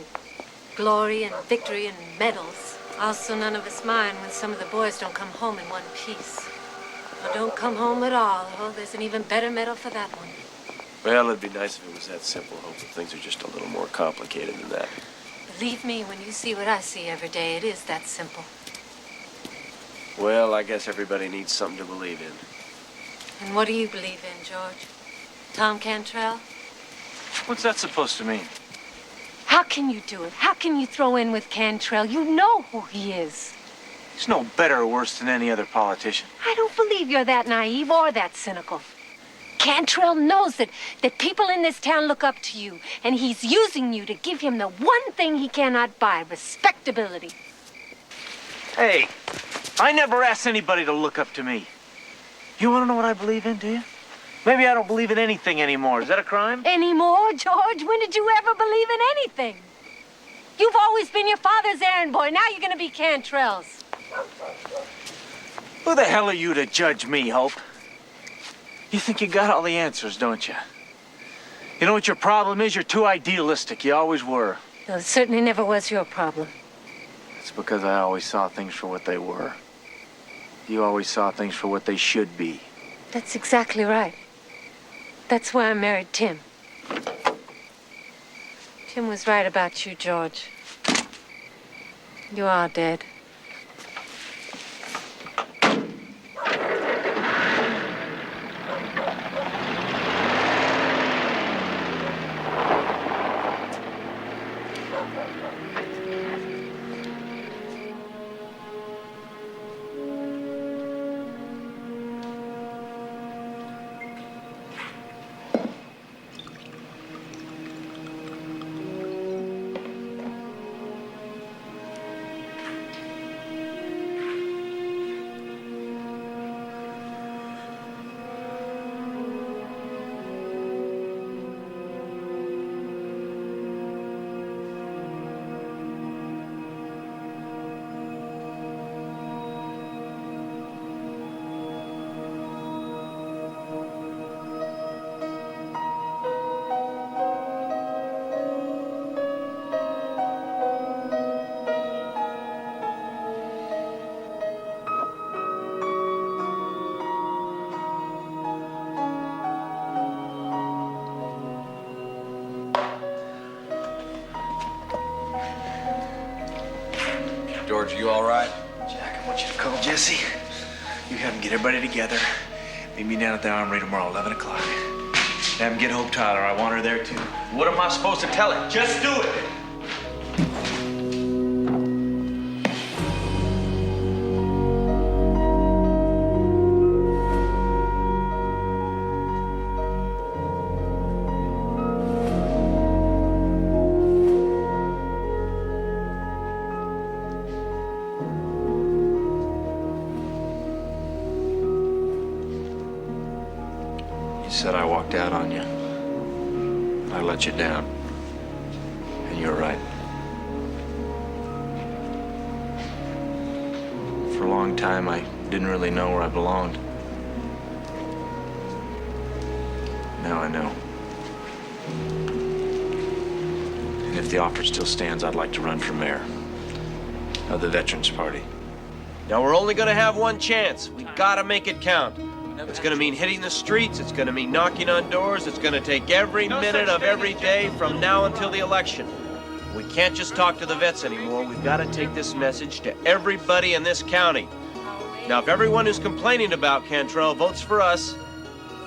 glory and victory and medals. Also, none of us mind when some of the boys don't come home in one piece. Or don't come home at all. Oh, there's an even better medal for that one. Well, it'd be nice if it was that simple, Hope, but things are just a little more complicated than that. Believe me, when you see what I see every day, it is that simple. Well, I guess everybody needs something to believe in. And what do you believe in, George? Tom Cantrell? What's that supposed to mean? How can you do it? How can you throw in with Cantrell? You know who he is. He's no better or worse than any other politician. I don't believe you're that naive or that cynical. Cantrell knows that people in this town look up to you, and he's using you to give him the one thing he cannot buy, respectability. Hey, I never asked anybody to look up to me. You want to know what I believe in, do you? Maybe I don't believe in anything anymore. Is that a crime? Anymore, George? When did you ever believe in anything? You've always been your father's errand boy. Now you're going to be Cantrell's. Who the hell are you to judge me, Hope? You think you got all the answers, don't you? You know what your problem is? You're too idealistic. You always were. No, it certainly never was your problem. It's because I always saw things for what they were. You always saw things for what they should be. That's exactly right. That's why I married Tim. Tim was right about you, George. You are dead. George, are you all right? Jack, I want you to call Jesse. You have him get everybody together. Meet me down at the Armory tomorrow, 11 o'clock. Have him get Hope Tyler. I want her there, too. What am I supposed to tell him? Just do it! said I walked out on you. I let you down. And you're right. For a long time, I didn't really know where I belonged. Now I know. And if the offer still stands, I'd like to run for mayor of the Veterans Party. Now, we're only gonna have one chance. We gotta make it count. It's gonna mean hitting the streets, it's gonna mean knocking on doors, it's gonna take every minute of every day from now until the election. We can't just talk to the vets anymore. We've gotta take this message to everybody in this county. Now, if everyone who's complaining about Cantrell votes for us,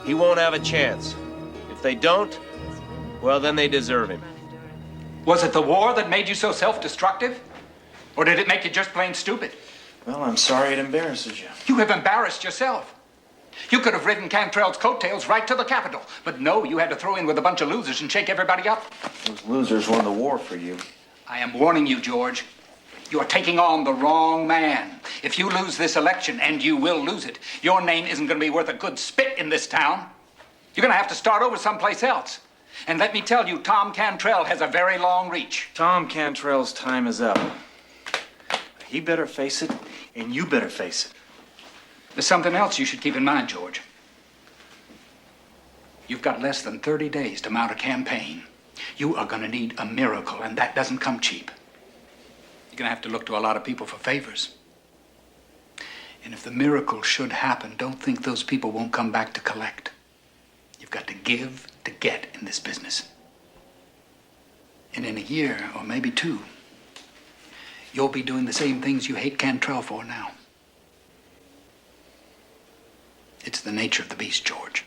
he won't have a chance. If they don't, well, then they deserve him. Was it the war that made you so self-destructive? Or did it make you just plain stupid? Well, I'm sorry it embarrasses you. You have embarrassed yourself. You could have ridden Cantrell's coattails right to the Capitol. But no, you had to throw in with a bunch of losers and shake everybody up. Those losers won the war for you. I am warning you, George. You are taking on the wrong man. If you lose this election, and you will lose it, your name isn't going to be worth a good spit in this town. You're going to have to start over someplace else. And let me tell you, Tom Cantrell has a very long reach. Tom Cantrell's time is up. He better face it, and you better face it. There's something else you should keep in mind, George. You've got less than 30 days to mount a campaign. You are going to need a miracle, and that doesn't come cheap. You're going to have to look to a lot of people for favors. And if the miracle should happen, don't think those people won't come back to collect. You've got to give to get in this business. And in a year, or maybe 2, you'll be doing the same things you hate Cantrell for now. It's the nature of the beast, George.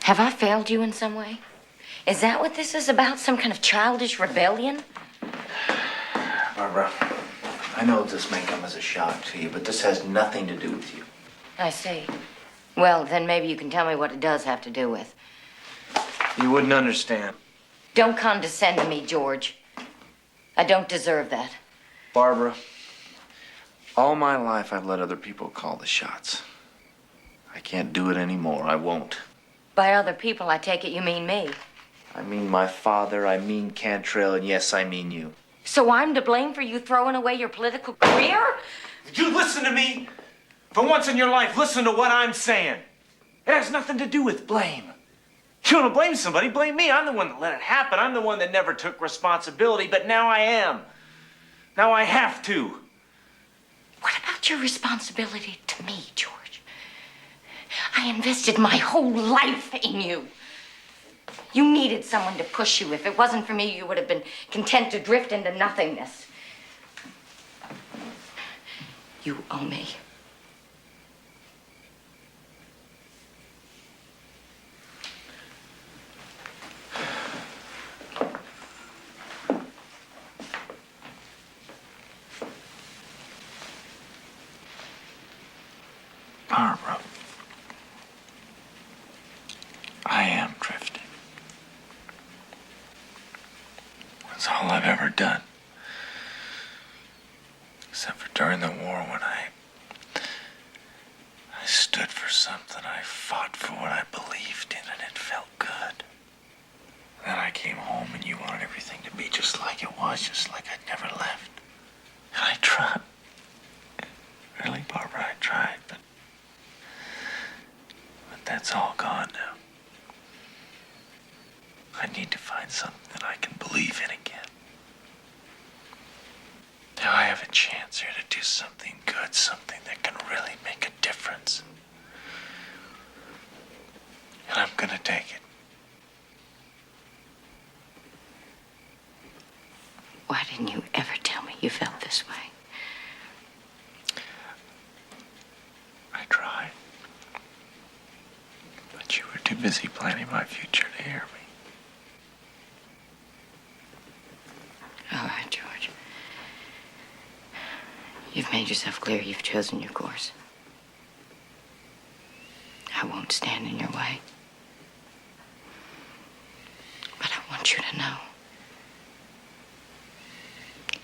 Have I failed you in some way? Is that what this is about? Some kind of childish rebellion? Barbara, I know this may come as a shock to you, but this has nothing to do with you. I see. Well, then maybe you can tell me what it does have to do with. You wouldn't understand. Don't condescend to me, George. I don't deserve that. Barbara, all my life I've let other people call the shots. I can't do it anymore. I won't. By other people, I take it you mean me. I mean my father, I mean Cantrell, and yes, I mean you. So I'm to blame for you throwing away your political career? You listen to me. For once in your life, listen to what I'm saying. It has nothing to do with blame. You want to blame somebody, blame me. I'm the one that let it happen. I'm the one that never took responsibility, but now I am. Now I have to. What about your responsibility to me, George? I invested my whole life in you. You needed someone to push you. If it wasn't for me, you would have been content to drift into nothingness. You owe me. Barbara, I am drifting. That's all I've ever done. Except for during the war when I stood for something. I fought for what I believed in, and it felt good. Then I came home and you wanted everything to be just like it was, just like I'd never left. And I tried. Really, Barbara, I tried, but that's all gone now. I need to find something that I can believe in again. Now I have a chance here to do something good, something that can really make a difference. And I'm gonna take it. Why didn't you ever tell me you felt this way? I tried. But you were too busy planning my future to hear me. All right, George. You've made yourself clear. You've chosen your course. I won't stand in your way. But I want you to know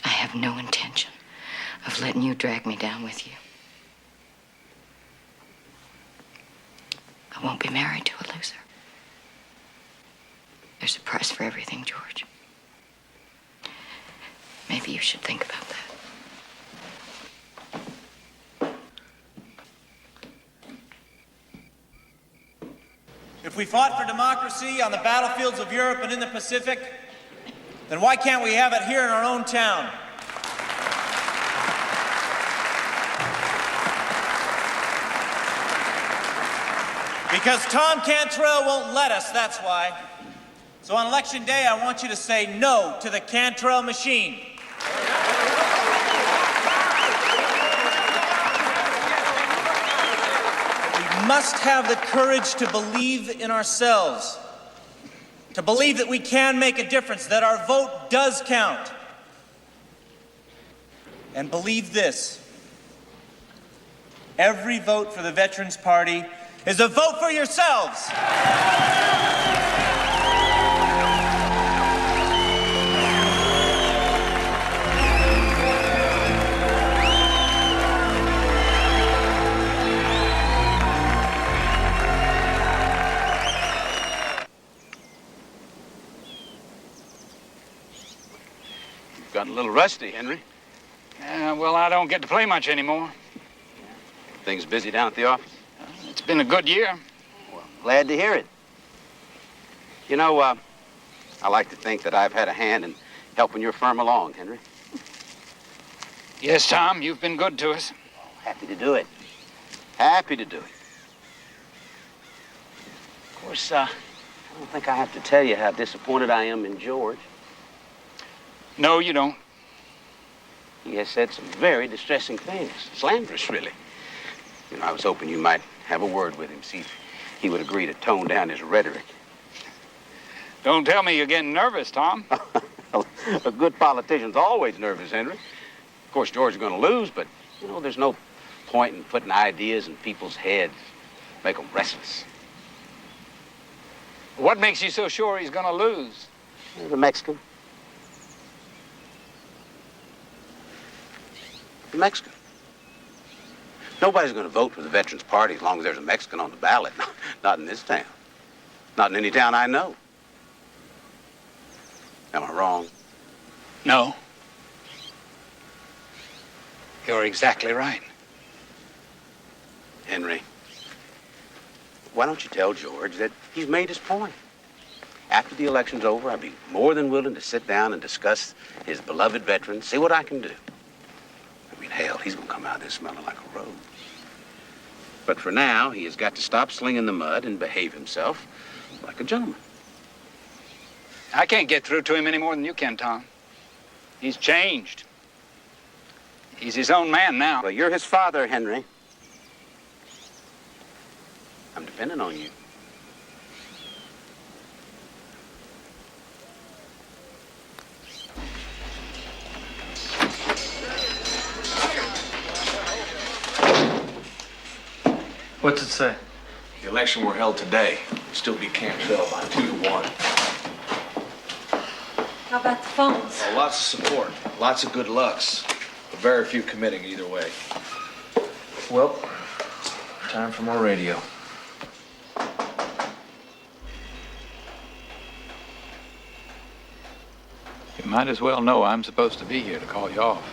I have no intention of letting you drag me down with you. I won't be married to a loser. There's a price for everything, George. Maybe you should think about that. If we fought for democracy on the battlefields of Europe and in the Pacific, then why can't we have it here in our own town? Because Tom Cantrell won't let us, that's why. So on Election Day, I want you to say no to the Cantrell machine. We must have the courage to believe in ourselves, to believe that we can make a difference, that our vote does count. And believe this: every vote for the Veterans Party is a vote for yourselves. Got a little rusty, Henry. Well, I don't get to play much anymore. Things busy down at the office? It's been a good year. Well, glad to hear it. You know, I like to think that I've had a hand in helping your firm along, Henry. Yes, Tom, you've been good to us. Happy to do it. Happy to do it. Of course, I don't think I have to tell you how disappointed I am in George. No, you don't. He has said some very distressing things. Slanderous, really. You know, I was hoping you might have a word with him, see if he would agree to tone down his rhetoric. Don't tell me you're getting nervous, Tom. A good politician's always nervous, Henry. Of course, George is going to lose, but, you know, there's no point in putting ideas in people's heads, make them restless. What makes you so sure he's going to lose? The Mexican. The Mexican. Nobody's going to vote for the Veterans Party as long as there's a Mexican on the ballot. Not in this town. Not in any town I know. Am I wrong? No. You're exactly right. Henry, why don't you tell George that he's made his point? After the election's over, I'd be more than willing to sit down and discuss his beloved veterans, see what I can do. I mean, hell, he's going to come out of this smelling like a rose. But for now, he has got to stop slinging the mud and behave himself like a gentleman. I can't get through to him any more than you can, Tom. He's changed. He's his own man now. Well, you're his father, Henry. I'm depending on you. What's it say? The election were held today. Still beat Cantrell by 2-1. How about the phones? Well, lots of support, lots of good lucks, but very few committing either way. Well, time for more radio. You might as well know I'm supposed to be here to call you off.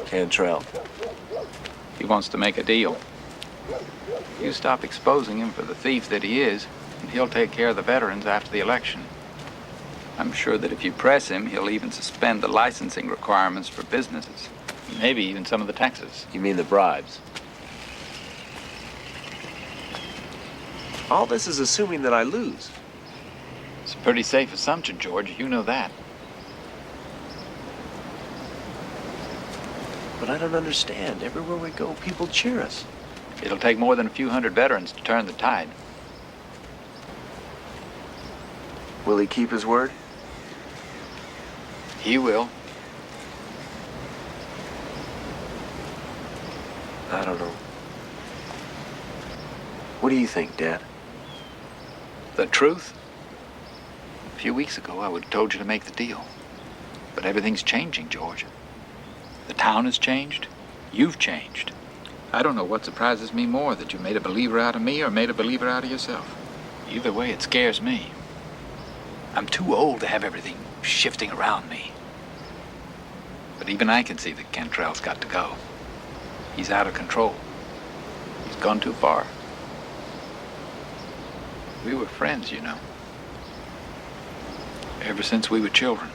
Cantrell. He wants to make a deal. You stop exposing him for the thief that he is, and he'll take care of the veterans after the election. I'm sure that if you press him, he'll even suspend the licensing requirements for businesses. Maybe even some of the taxes. You mean the bribes? All this is assuming that I lose. It's a pretty safe assumption, George. You know that. But I don't understand. Everywhere we go, people cheer us. It'll take more than a few hundred veterans to turn the tide. Will he keep his word? He will. I don't know. What do you think, Dad? The truth? A few weeks ago, I would have told you to make the deal. But everything's changing, George. The town has changed. You've changed. I don't know what surprises me more, that you made a believer out of me or made a believer out of yourself. Either way, it scares me. I'm too old to have everything shifting around me. But even I can see that Cantrell's got to go. He's out of control. He's gone too far. We were friends, you know. Ever since we were children.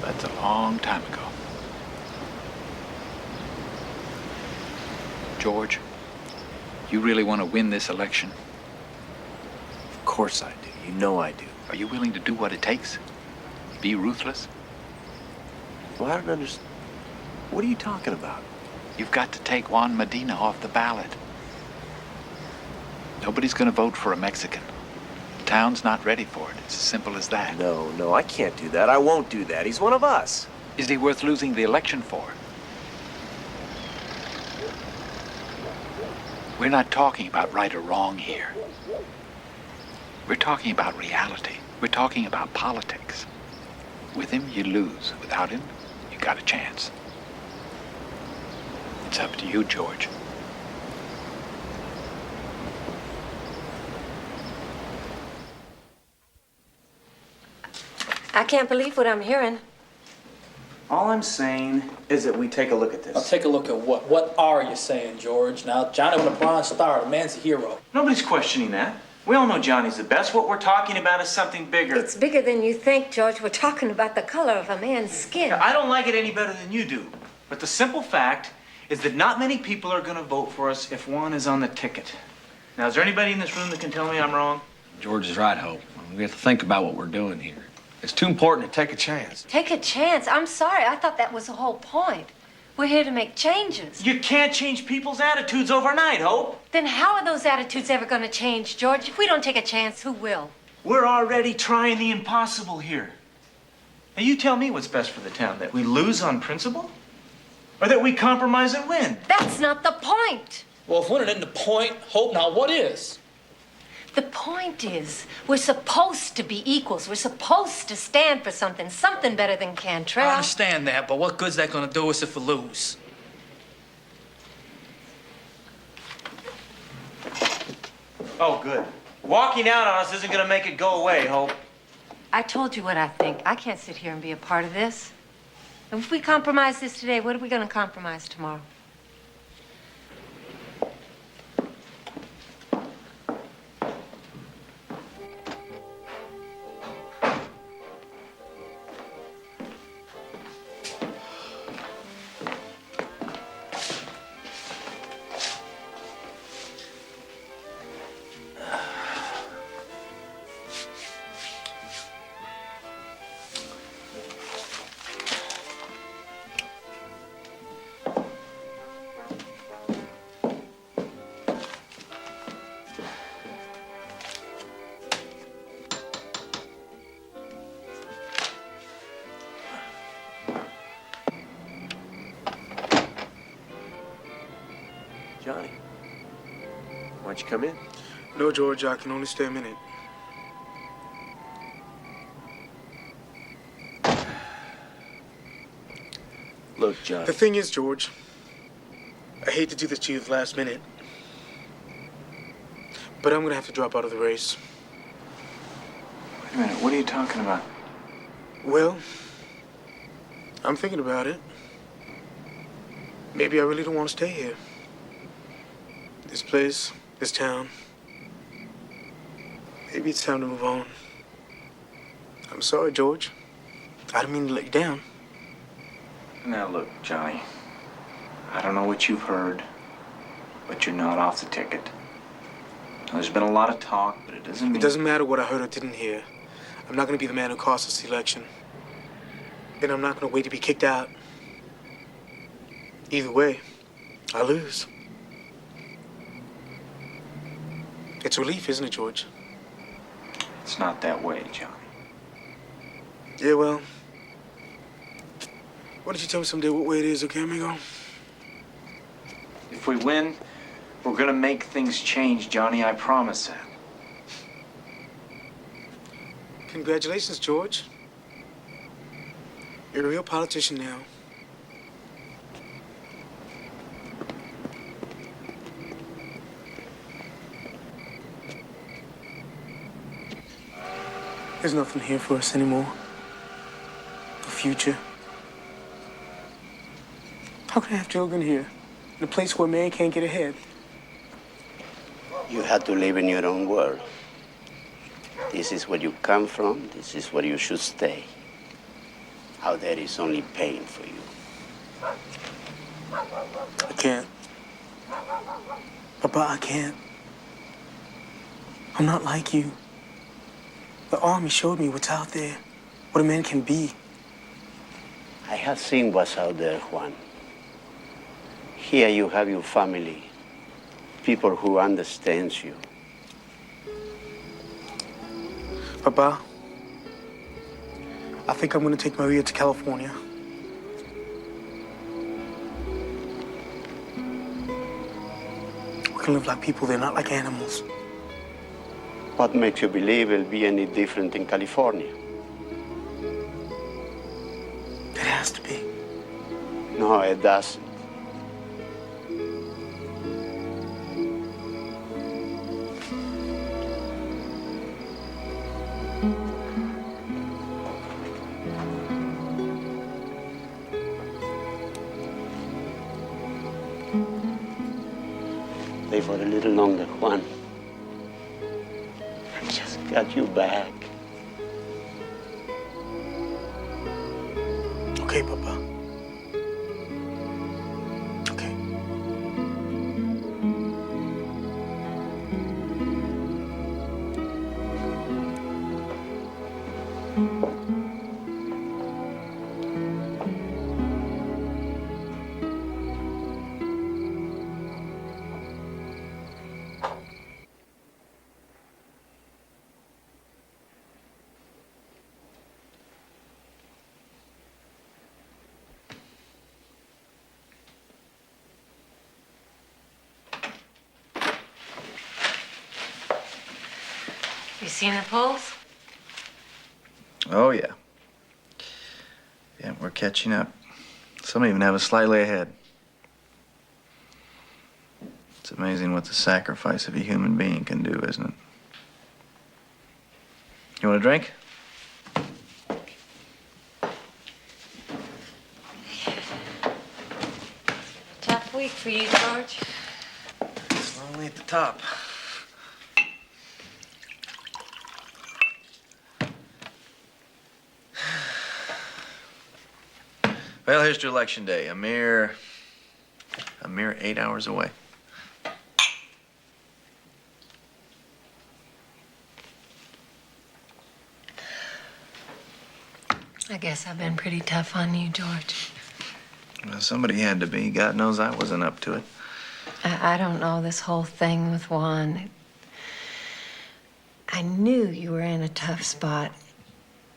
That's a long time ago. George, you really want to win this election? Of course I do. You know I do. Are you willing to do what it takes? Be ruthless? Well, I don't understand. What are you talking about? You've got to take Juan Medina off the ballot. Nobody's going to vote for a Mexican. The town's not ready for it. It's as simple as that. No, I can't do that. I won't do that. He's one of us. Is he worth losing the election for? We're not talking about right or wrong here. We're talking about reality. We're talking about politics. With him, you lose. Without him, you got a chance. It's up to you, George. I can't believe what I'm hearing. All I'm saying is that we take a look at this. Now take a look at what? What are you saying, George? Now, Johnny with a Bronze Star, the man's a hero. Nobody's questioning that. We all know Johnny's the best. What we're talking about is something bigger. It's bigger than you think, George. We're talking about the color of a man's skin. I don't like it any better than you do. But the simple fact is that not many people are going to vote for us if Juan is on the ticket. Now, is there anybody in this room that can tell me I'm wrong? George is right, Hope. We have to think about what we're doing here. It's too important to take a chance. Take a chance? I'm sorry. I thought that was the whole point. We're here to make changes. You can't change people's attitudes overnight, Hope. Then how are those attitudes ever going to change, George? If we don't take a chance, who will? We're already trying the impossible here. Now, you tell me what's best for the town, that we lose on principle? Or that we compromise and win? That's not the point. Well, if winning isn't the point, Hope, now what is? The point is, we're supposed to be equals. We're supposed to stand for something better than Cantrell. I understand that, but what good's that gonna do us if we lose? Oh, good. Walking out on us isn't gonna make it go away, Hope. I told you what I think. I can't sit here and be a part of this. And if we compromise this today, what are we going to compromise tomorrow? Johnny, why don't you come in? No, George, I can only stay a minute. Look, Johnny. The thing is, George, I hate to do this to you at the last minute, but I'm gonna have to drop out of the race. Wait a minute, what are you talking about? Well, I'm thinking about it. Maybe I really don't want to stay here. This place, this town. Maybe it's time to move on. I'm sorry, George. I didn't mean to let you down. Now, look, Johnny. I don't know what you've heard, but you're not off the ticket. Now, there's been a lot of talk, but it doesn't mean... It doesn't matter what I heard or didn't hear. I'm not going to be the man who cost us the election. And I'm not going to wait to be kicked out. Either way, I lose. It's relief, isn't it, George? It's not that way, Johnny. Yeah, well, why don't you tell me someday what way it is, okay, amigo? If we win, we're gonna make things change, Johnny. I promise that. Congratulations, George. You're a real politician now. There's nothing here for us anymore. The future. How can I have children here? In a place where man can't get ahead? You have to live in your own world. This is where you come from. This is where you should stay. Out there is only pain for you. I can't. Papa, I can't. I'm not like you. The army showed me what's out there, what a man can be. I have seen what's out there, Juan. Here you have your family, people who understands you. Papa, I think I'm gonna take Maria to California. We can live like people there, not like animals. What makes you believe it'll be any different in California? It has to be. No, it doesn't. Stay for a little longer, Juan. I just got you back. Okay, Papa. Okay. You seen the polls? Oh, yeah. Yeah, we're catching up. Some even have us slightly ahead. It's amazing what the sacrifice of a human being can do, isn't it? You want a drink? Tough week for you, George. It's lonely at the top. Well, here's to Election Day. A mere 8 hours away. I guess I've been pretty tough on you, George. Well, somebody had to be. God knows I wasn't up to it. I don't know, this whole thing with Juan. I knew you were in a tough spot,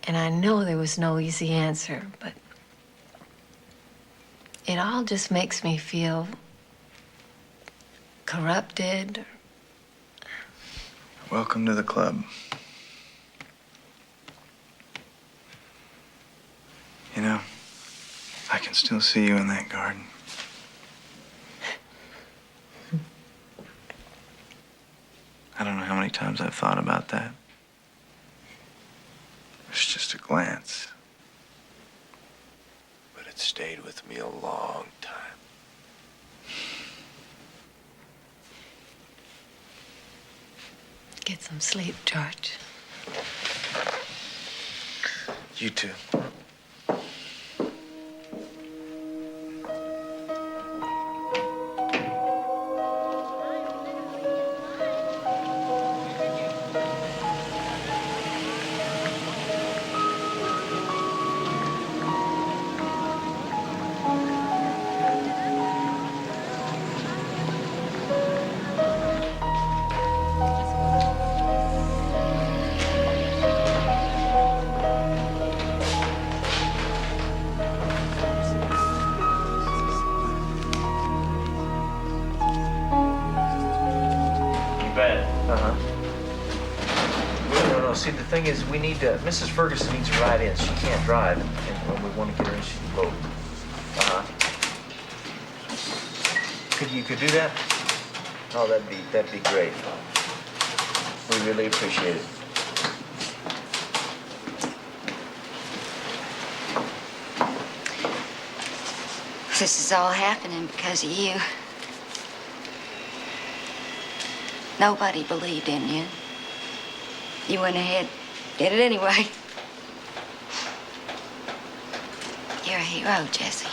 and I know there was no easy answer, but it all just makes me feel corrupted. Welcome to the club. You know, I can still see you in that garden. I don't know how many times I've thought about that. It's just a glance. But it stayed with me a long time. Get some sleep, George. You too. No, see, the thing is, we need to, Mrs. Ferguson needs a ride in. She can't drive, and when we want to get her in, she can vote. You could do that? Oh, that'd be great. We really appreciate it. This is all happening because of you. Nobody believed in you. You went ahead, did it anyway. You're a hero, Jesse.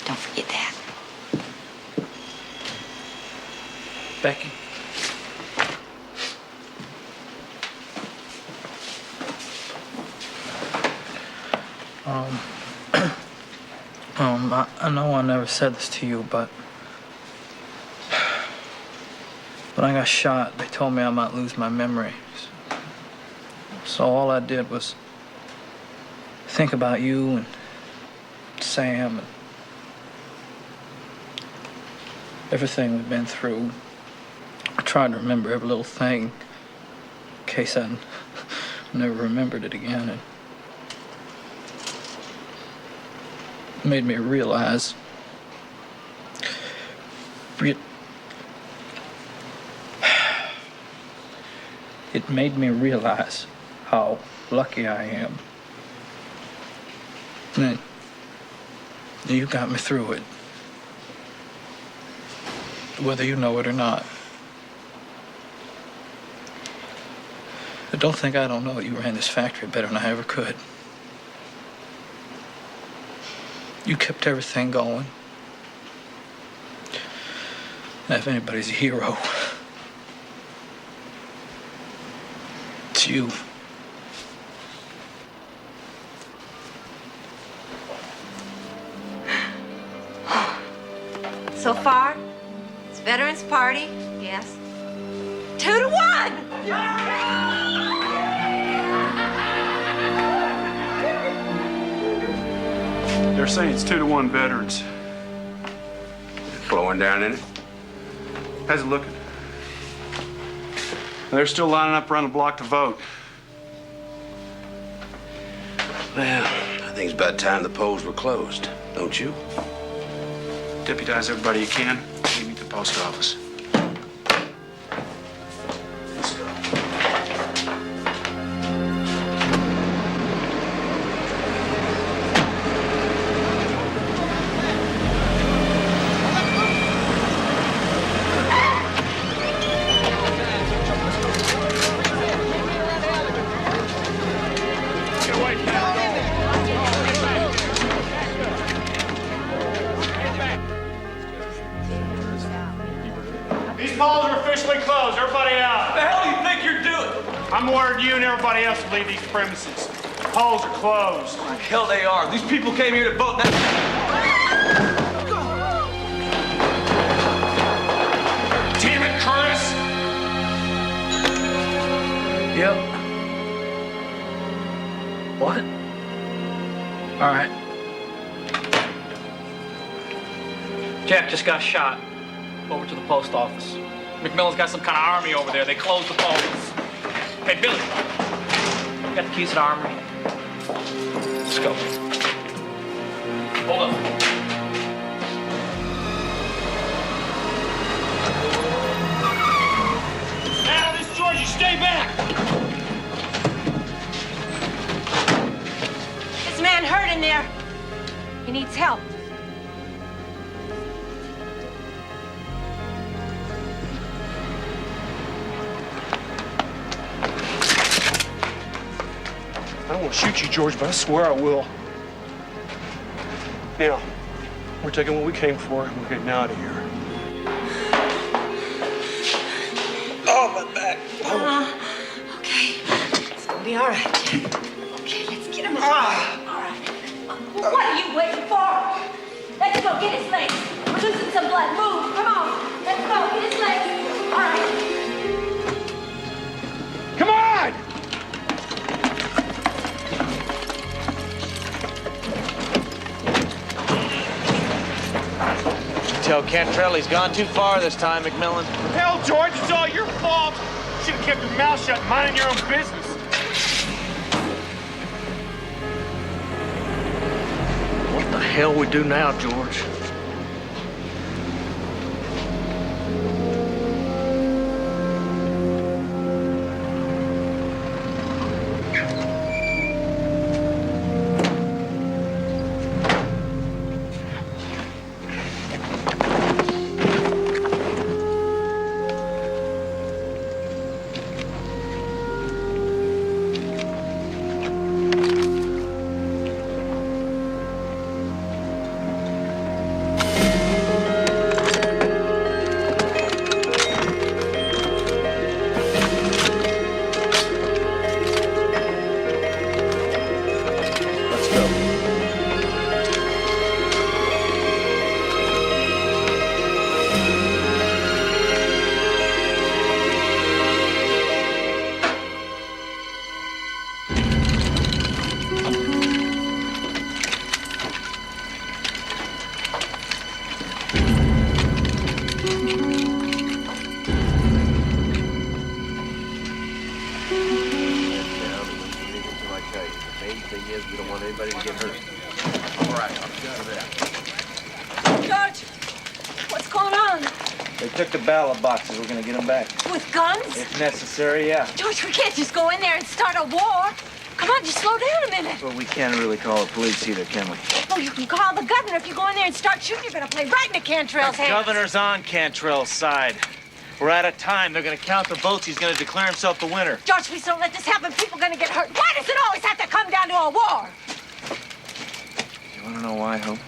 Don't forget that. Becky. I know I never said this to you, but when I got shot, they told me I might lose my memory. So all I did was think about you and Sam and everything we've been through. I tried to remember every little thing in case I never remembered it again. And it made me realize it made me realize how lucky I am. And you got me through it, whether you know it or not. But don't think I don't know you ran this factory better than I ever could. You kept everything going. And if anybody's a hero, it's you. So far, it's Veterans Party, yes. 2-1! They're saying it's 2-1 veterans. Flowing down in it? How's it looking? They're still lining up around the block to vote. Well, I think it's about time the polls were closed, don't you? Deputize everybody you can. Meet at the post office. Let's go. These polls are officially closed. Everybody out. What the hell do you think you're doing? I'm ordering you and everybody else to leave these premises. The polls are closed. Like hell they are. These people came here to vote. Damn it, Curtis! Yep. What? All right. Jack just got shot. Over to the post office. McMillan's got some kind of army over there. They closed the polls. Hey, Billy. You got the keys to the armory? Let's go. Hold up. Now, this Georgie, stay back! This man hurt in there. He needs help. I don't want to shoot you, George, but I swear I will. Now, we're taking what we came for, and we're getting out of here. Oh, my back. Okay. It's gonna be all right, Jack. Okay, let's get him out. All right. What are you waiting for? Let's go get his legs. We're losing some blood. Move. Come on. Let's go get his legs. All right. Come on! Tell Cantrell he's gone too far this time, McMillan. Hell, George, it's all your fault. should have kept your mouth shut and minding your own business. What the hell we do now, George? George, what's going on? They took the ballot boxes. We're gonna get them back. With guns? If necessary, yeah. George, we can't just go in there and start a war. Come on, just slow down a minute. But we can't really call the police either, can we? Oh, you can call the governor. If you go in there and start shooting, you're gonna play right into Cantrell's The hands. governor's on Cantrell's side. We're out of time. They're gonna count the votes. He's gonna declare himself the winner. George, please don't let this happen. People are gonna get hurt. Why does it always have to come down to a war? You want to know why, Hope?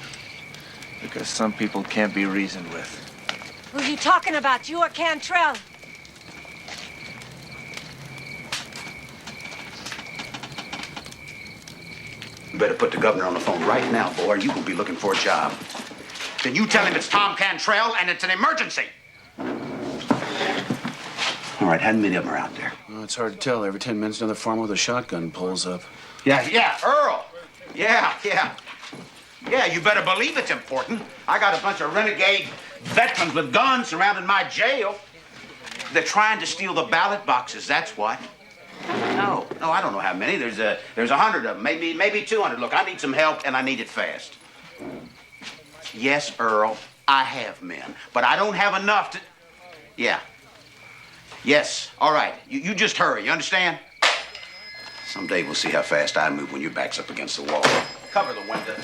Because some people can't be reasoned with. Who are you talking about, you or Cantrell? You better put the governor on the phone right now, boy, or you will be looking for a job. Then you tell him it's Tom Cantrell and it's an emergency. All right, how many of them are out there? Well, it's hard to tell. Every 10 minutes, another farmer with a shotgun pulls up. Yeah, Earl. Yeah. Yeah, you better believe it's important. I got a bunch of renegade veterans with guns surrounding my jail. They're trying to steal the ballot boxes, that's what. No, I don't know how many. There's 100 of them, maybe 200. Look, I need some help, and I need it fast. Yes, Earl, I have men, but I don't have enough to... Yeah. Yes, all right. You just hurry, you understand? Someday we'll see how fast I move when your back's up against the wall. Cover the window.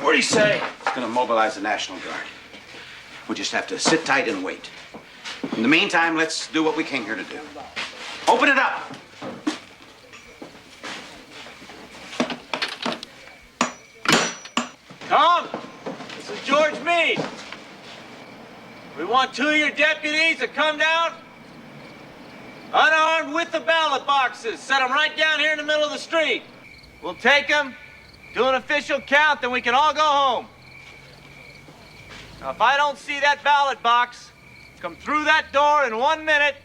What'd he say? He's gonna mobilize the National Guard. We just have to sit tight and wait. In the meantime, let's do what we came here to do. Open it up! Tom, this is George Meade. We want 2 of your deputies to come down, unarmed with the ballot boxes. Set them right down here in the middle of the street. We'll take them, do an official count, then we can all go home. Now, if I don't see that ballot box come through that door in 1 minute,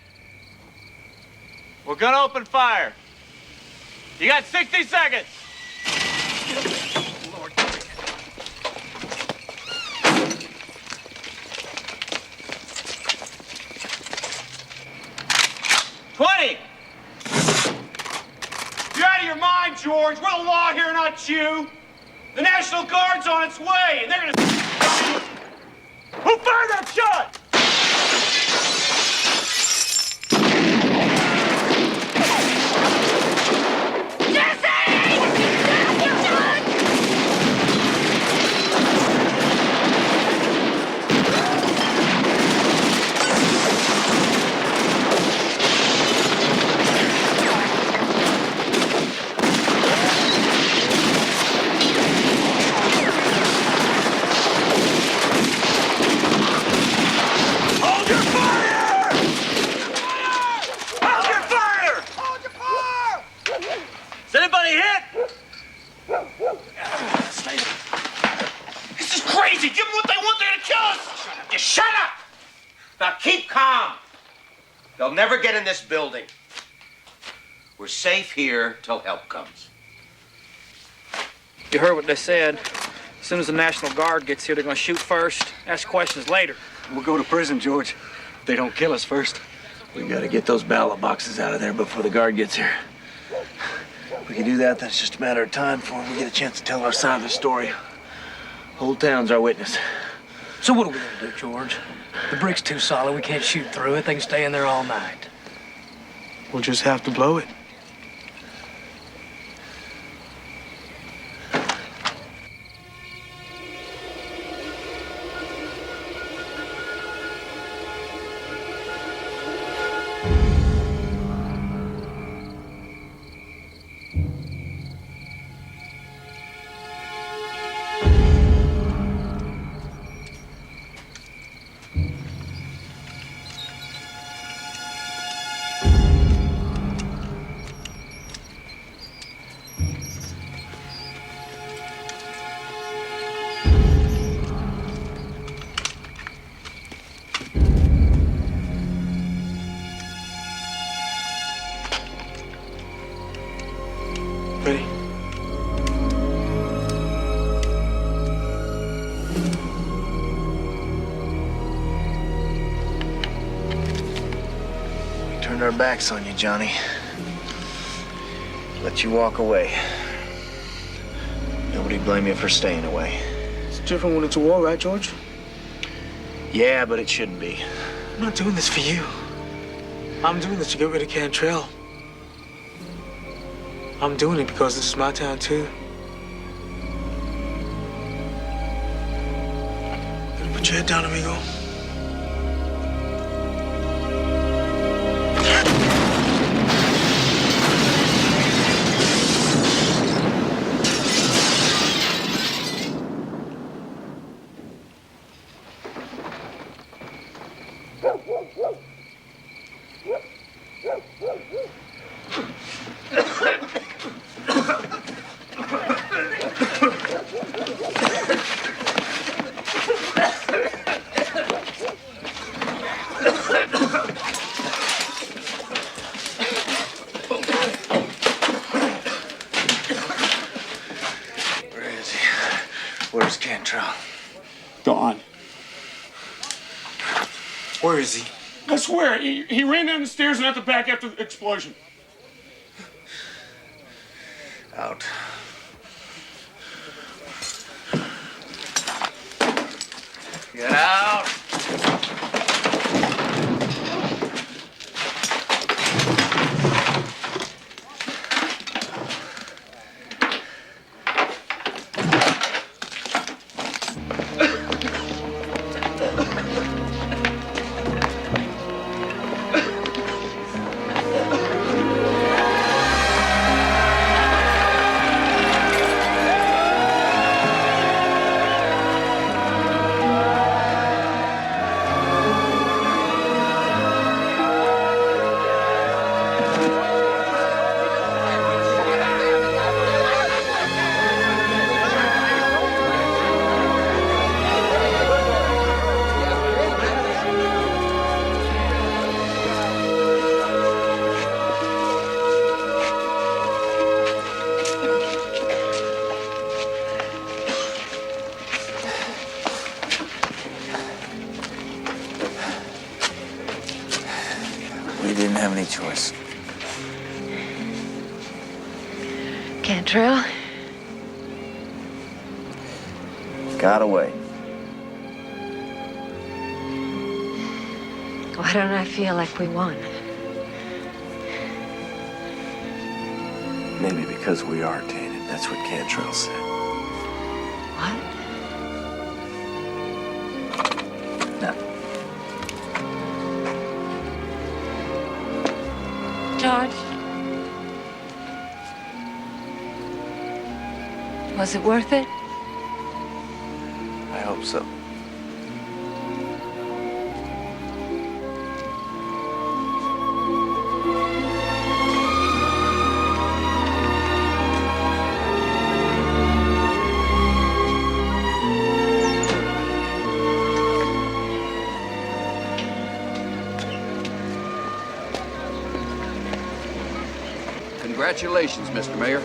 we're gonna open fire. You got 60 seconds. You're out of your mind, George. We're the law here, not you. The National Guard's on its way, and they're gonna... Who fired that shot? They'll never get in this building. We're safe here till help comes. You heard what they said. As soon as the National Guard gets here, they're gonna shoot first, ask questions later. We'll go to prison, George. they don't kill us first. We gotta get those ballot boxes out of there before the guard gets here. If we can do that, then it's just a matter of time before we get a chance to tell our side of the story. Whole town's our witness. So what are we gonna do, George? The brick's too solid. We can't shoot through it. They can stay in there all night. We'll just have to blow it. Ready? We turned our backs on you, Johnny. Let you walk away. Nobody blame you for staying away. It's different when it's a war, right, George? Yeah, but it shouldn't be. I'm not doing this for you. I'm doing this to get rid of Cantrell. I'm doing it because this is my town, too. Put your head down, amigo. Where's Cantrell? Gone. Where is he? I swear, he ran down the stairs and out the back after the explosion. Out. Get out! We didn't have any choice. Cantrell? Got away. Why don't I feel like we won? Maybe because we are tainted. That's what Cantrell said. What? No. George? Was it worth it? I hope so. Congratulations, Mr. Mayor.